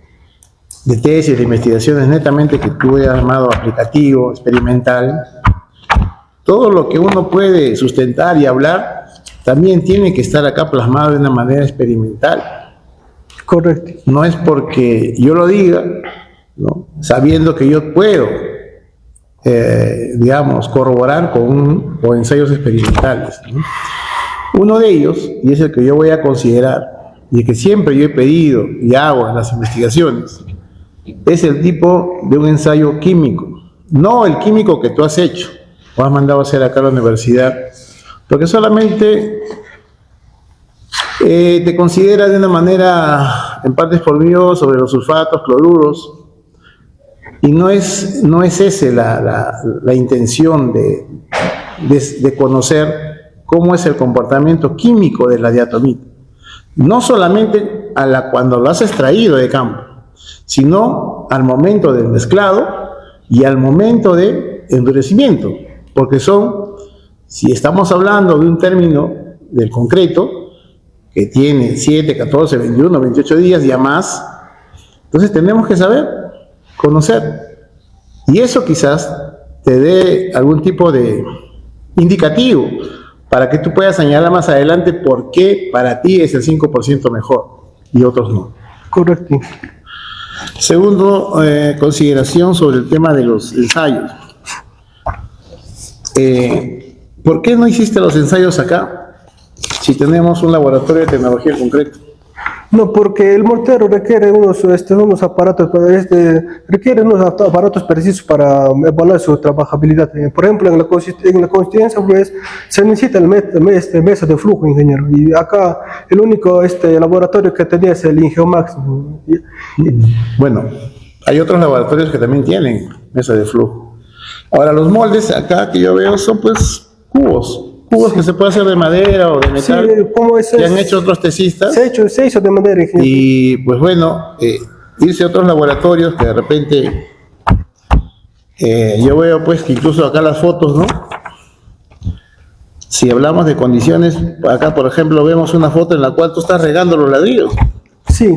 tesis, de investigaciones netamente que tú has llamado aplicativo, experimental, todo lo que uno puede sustentar y hablar también tiene que estar acá plasmado de una manera experimental. Correcto. No es porque yo lo diga, ¿no? Sabiendo que yo puedo, digamos, corroborar con ensayos experimentales, ¿no? Uno de ellos, y es el que yo voy a considerar, y el que siempre yo he pedido y hago en las investigaciones, es el tipo de un ensayo químico, no el químico que tú has hecho o has mandado a hacer acá a la universidad, porque solamente te considera de una manera, en partes por mí, sobre los sulfatos, cloruros, y no es esa la intención de conocer cómo es el comportamiento químico de la diatomita. No solamente cuando lo has extraído de campo, sino al momento del mezclado y al momento de endurecimiento, porque si estamos hablando de un término del concreto, que tiene 7, 14, 21, 28 días y a más, entonces tenemos que saber, conocer, y eso quizás te dé algún tipo de indicativo para que tú puedas señalar más adelante por qué para ti es el 5% mejor y otros no. Correcto. Segundo, consideración sobre el tema de los ensayos. ¿Por qué no hiciste los ensayos acá si tenemos un laboratorio de tecnología en concreto? No, porque el mortero requiere unos aparatos, requiere unos aparatos precisos para evaluar su trabajabilidad. Por ejemplo, en la constituencia pues, se necesita el mesa de flujo, ingeniero. Y acá el único laboratorio que tenía es el Ingeomax. Bueno, hay otros laboratorios que también tienen mesa de flujo. Ahora, los moldes acá que yo veo son pues cubos que se puede hacer de madera o de metal, sí, que han hecho otros tesistas. Se hizo de madera, ingeniero. Y pues bueno, irse a otros laboratorios que de repente yo veo pues que incluso acá las fotos, ¿no? Si hablamos de condiciones, acá por ejemplo vemos una foto en la cual tú estás regando los ladrillos. Sí.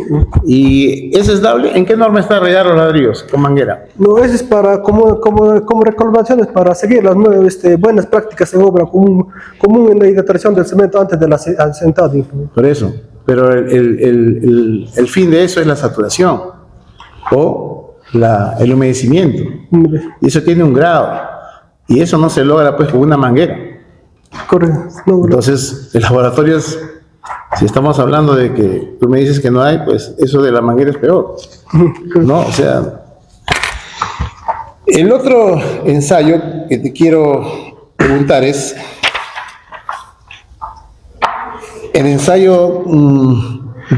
¿Y ese es dable? ¿En qué norma está regar los ladrillos con manguera? No, eso es para como recomendaciones para seguir las buenas prácticas en obra común en la hidratación del cemento antes de la asentado. Por eso, pero el fin de eso es la saturación o el humedecimiento, y eso tiene un grado, y eso no se logra pues con una manguera. Correcto. No, entonces el laboratorio es, si estamos hablando de que tú me dices que no hay, pues eso de la manguera es peor, ¿no? O sea, el otro ensayo que te quiero preguntar es el ensayo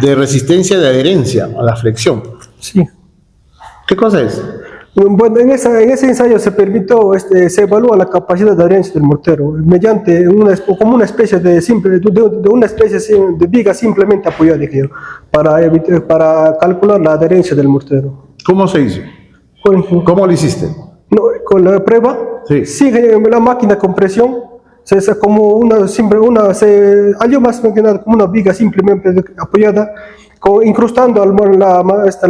de resistencia de adherencia a la flexión. Sí. ¿Qué cosa es? Bueno, en ese ensayo se permitió, se evalúa la capacidad de adherencia del mortero mediante como una especie de una especie de viga simplemente apoyada, para calcular la adherencia del mortero. ¿Cómo se hizo? ¿Cómo lo hiciste? No, con la prueba, Sí. sigue la máquina con presión, se halló más que nada como una viga simplemente apoyada, incrustando la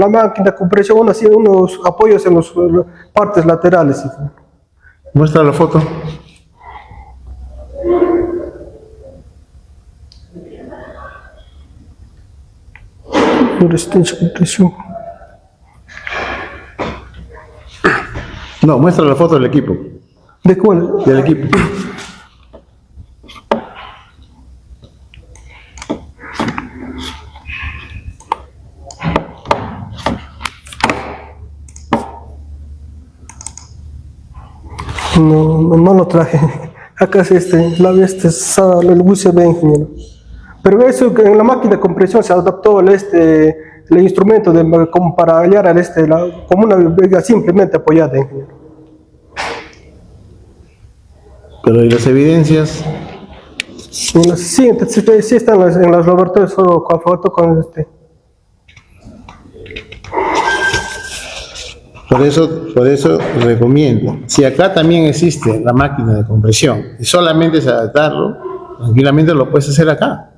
máquina con presión unos apoyos en las partes laterales. Muestra la foto. Resistencia con presión. No, muestra la foto del equipo. ¿De cuál? Del equipo. No lo traje. Acá es el USB, ingeniero. Pero eso en la máquina de compresión se adaptó el instrumento como para hallar como una viga simplemente apoyada, ingeniero. Pero ¿y las evidencias? Sí, están en los laboratorios solo con foto con Por eso recomiendo. Si acá también existe la máquina de compresión y solamente es adaptarlo, tranquilamente lo puedes hacer acá.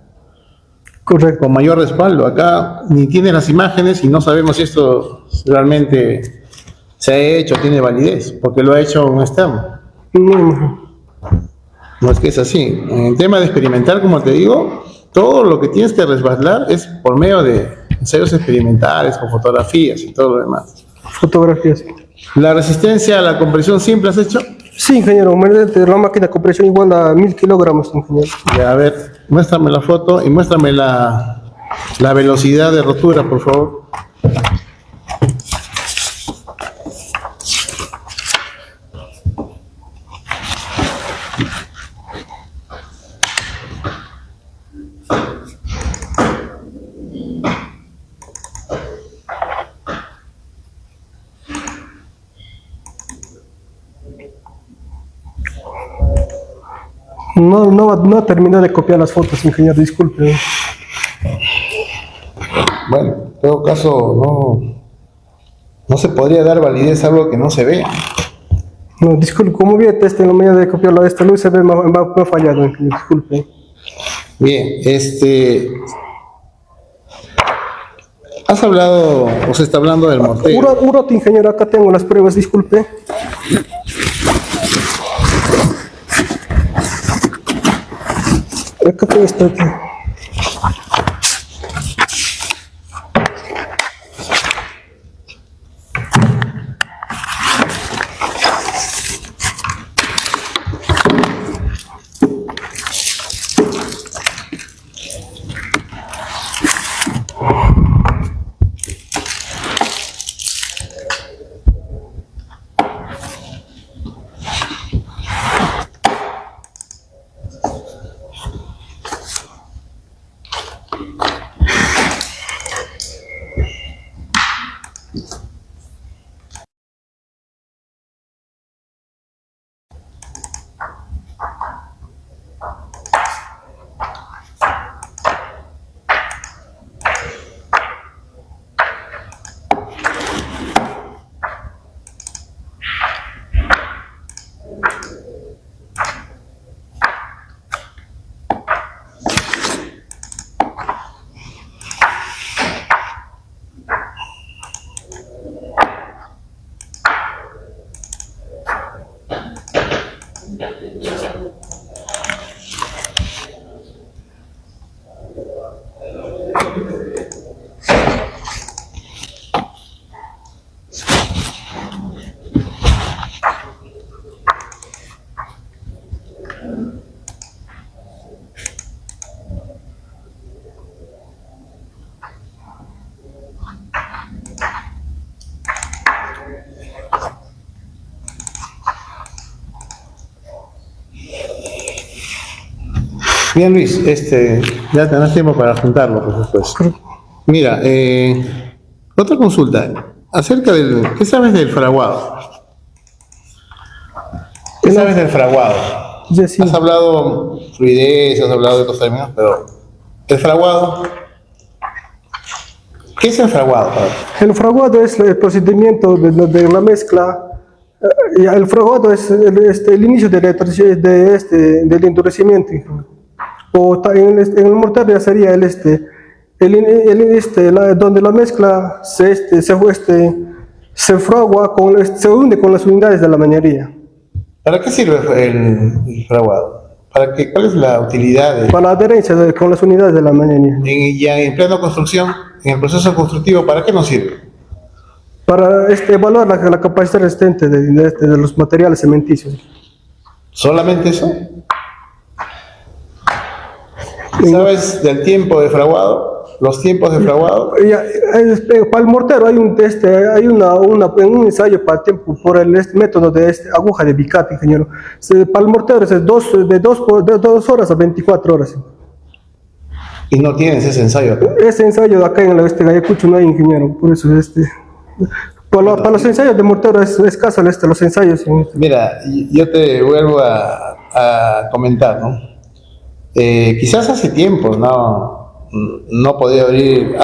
Correcto. Con mayor respaldo. Acá ni tiene las imágenes y no sabemos si esto realmente se ha hecho, tiene validez, porque lo ha hecho un externo. No es que es así. En el tema de experimental, como te digo, todo lo que tienes que resbalar es por medio de ensayos experimentales con fotografías y todo lo demás. Fotografías. ¿La resistencia a la compresión simple has hecho? Sí, ingeniero, mediante la máquina de compresión igual a 1000 kilogramos, ingeniero. Ya, a ver, muéstrame la foto y muéstrame la velocidad de rotura, por favor. No terminé de copiar las fotos, ingeniero, disculpe. Bueno, en todo caso, no se podría dar validez a algo que no se ve. No, disculpe, como vi el test en la mañana de copiarlo a esta luz, se ve me ha fallado, ingeniero, disculpe. Bien, has hablado, o se está hablando del mortero. Un rato, ingeniero, acá tengo las pruebas, disculpe. Acá tengo esto aquí. Bien, Luis, ya tendrás tiempo para juntarlo, por supuesto. Mira, otra consulta acerca ¿qué sabes del fraguado? ¿Qué sabes del fraguado? Ya sí. Has hablado fluidez, has hablado de otros términos, pero ¿el fraguado? ¿Qué es el fraguado? El fraguado es el procedimiento de la mezcla. El fraguado es el inicio del endurecimiento. En el mortero ya sería donde la mezcla se fragua, se hunde con las unidades de la mañería. ¿Para qué sirve el fraguado? ¿Cuál es la utilidad? Para la adherencia con las unidades de la mañería. Ya en plena construcción, en el proceso constructivo, ¿para qué nos sirve? Para evaluar la capacidad resistente de los materiales cementicios. ¿Solamente eso? ¿Sabes del tiempo de fraguado? ¿Los tiempos de fraguado? Para el mortero hay un un ensayo para el tiempo por el método de aguja de Vicat, ingeniero. Para el mortero es de 2 horas a 24 horas. ¿Y no tienes ese ensayo acá? Ese ensayo acá en Ayacucho no hay, ingeniero, por eso para los ensayos de mortero es escaso los ensayos. Mira, yo te vuelvo a comentar, ¿no? Quizás hace tiempo no podía abrir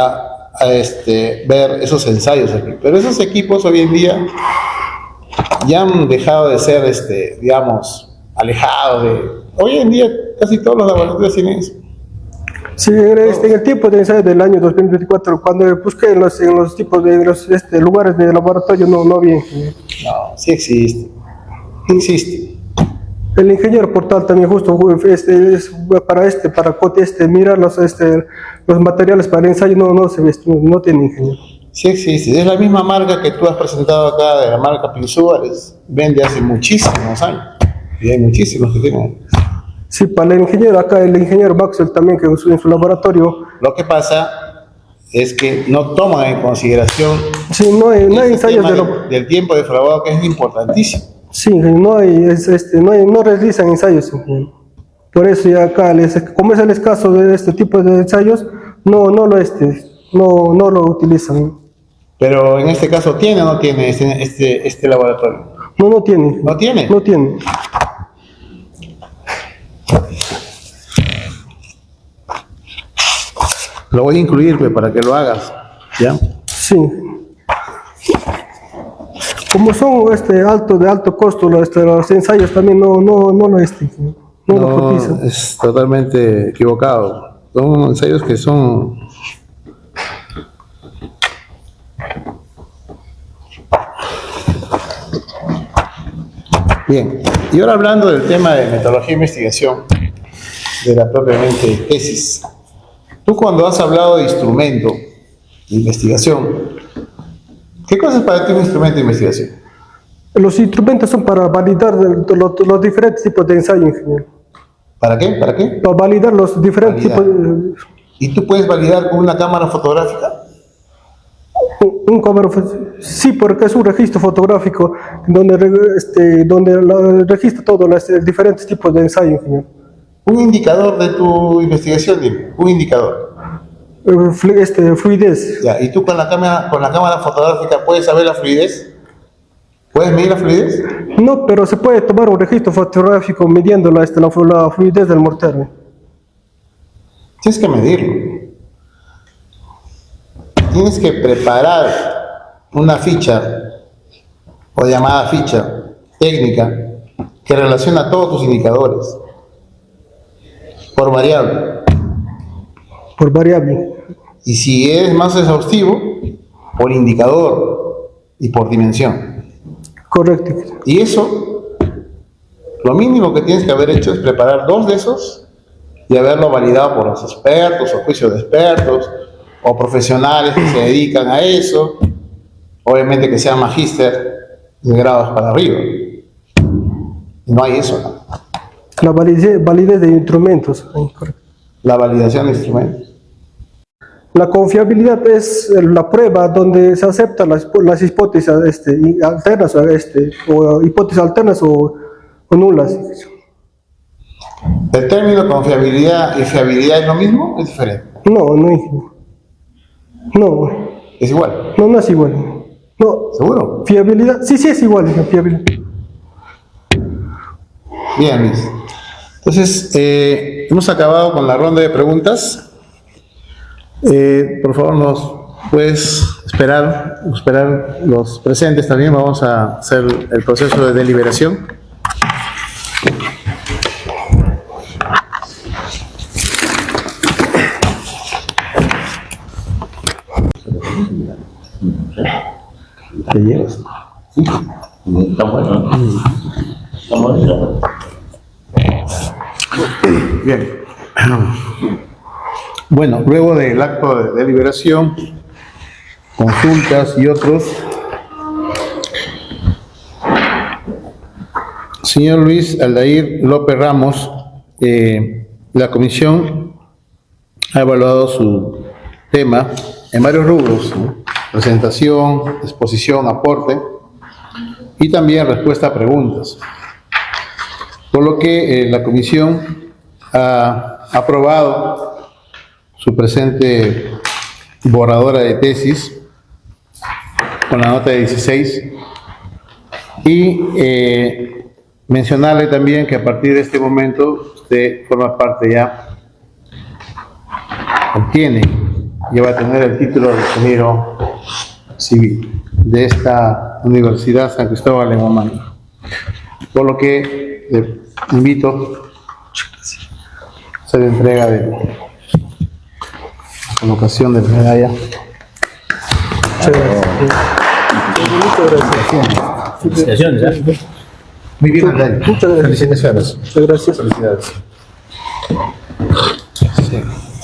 ver esos ensayos aquí, pero esos equipos hoy en día ya han dejado de ser, digamos, alejados de... Hoy en día casi todos los laboratorios tienen eso. Sí, en el tiempo de ensayo del año 2024, cuando busqué en los tipos de lugares de laboratorio, no vi. No, sí existe. Existe. El ingeniero portal también justo es para mirar los materiales para el ensayo, no tiene ingeniero. Sí existe, es la misma marca que tú has presentado acá, de la marca Pinsuárez, vende hace muchísimos años, y hay muchísimos que tienen. Sí, para el ingeniero, acá el ingeniero Maxwell también, que en su laboratorio. Lo que pasa es que no toman en consideración Sí, no hay ensayos del tiempo de fraguado, que es importantísimo. Sí, no realizan ensayos, ingeniero. Por eso ya acá, como es el escaso de este tipo de ensayos, no lo utilizan. Pero en este caso, ¿tiene o no tiene este laboratorio? No tiene. ¿No tiene? No tiene. Lo voy a incluir, pues, para que lo hagas, ¿ya? Sí. Como son de alto costo, los ensayos también no lo cotizan. Es totalmente equivocado. Son ensayos que son... Bien, y ahora hablando del tema de metodología e investigación, de la propiamente tesis. Tú, cuando has hablado de instrumento de investigación, ¿qué cosa es para ti un instrumento de investigación? Los instrumentos son para validar los diferentes tipos de ensayo, ingeniero. ¿Para qué? ¿Para qué? Para validar los diferentes Validar. tipos de... ¿Y tú puedes validar con una cámara fotográfica? Sí, porque es un registro fotográfico donde registra todos los diferentes tipos de ensayo, ingeniero. Un indicador de tu investigación, dime, un indicador. Fluidez. Ya, ¿y tú con la cámara fotográfica puedes saber la fluidez? ¿Puedes medir la fluidez? No, pero se puede tomar un registro fotográfico midiendo la fluidez del mortero. Tienes que medirlo. Tienes que preparar una ficha, o llamada ficha técnica, que relaciona todos tus indicadores por variable. Por variable. Y si eres más exhaustivo, por indicador y por dimensión. Correcto. Y eso, lo mínimo que tienes que haber hecho es preparar 2 de esos y haberlo validado por los expertos o juicios de expertos o profesionales que se dedican a eso, obviamente que sean magíster de grados para arriba. Y no hay eso, ¿no? La validez de instrumentos. La validación de instrumentos. La confiabilidad es la prueba donde se aceptan las hipótesis alternas o hipótesis alternas o nulas. ¿El término confiabilidad y fiabilidad es lo mismo? ¿Es diferente? No, ¿Es igual? no es igual. No. ¿Seguro? Fiabilidad, sí es igual, fiabilidad. Bien, Luis. Entonces, hemos acabado con la ronda de preguntas. Por favor, nos puedes esperar los presentes también. Vamos a hacer el proceso de deliberación. ¿Qué llevas? Está bueno. Está bueno. Bien. Bueno, luego del acto de deliberación, consultas y otros, señor Luis Aldair López Ramos, la comisión ha evaluado su tema en varios rubros, ¿no? Presentación, exposición, aporte y también respuesta a preguntas. Por lo que la comisión ha aprobado su presente borradora de tesis con la nota de 16 y mencionarle también que a partir de este momento usted forma parte ya, ya va a tener el título de ingeniero civil de esta Universidad San Cristóbal en Huamanga. Por lo que le invito a hacer entrega de la colocación de la medalla. Muchas gracias. Felicitaciones, ¿eh? Muy bien, Aldair. Muchas gracias. Felicitaciones. Muchas gracias. Felicidades.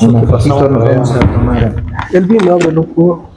Un poquito nos vamos a tomar. El vino, ábrelo.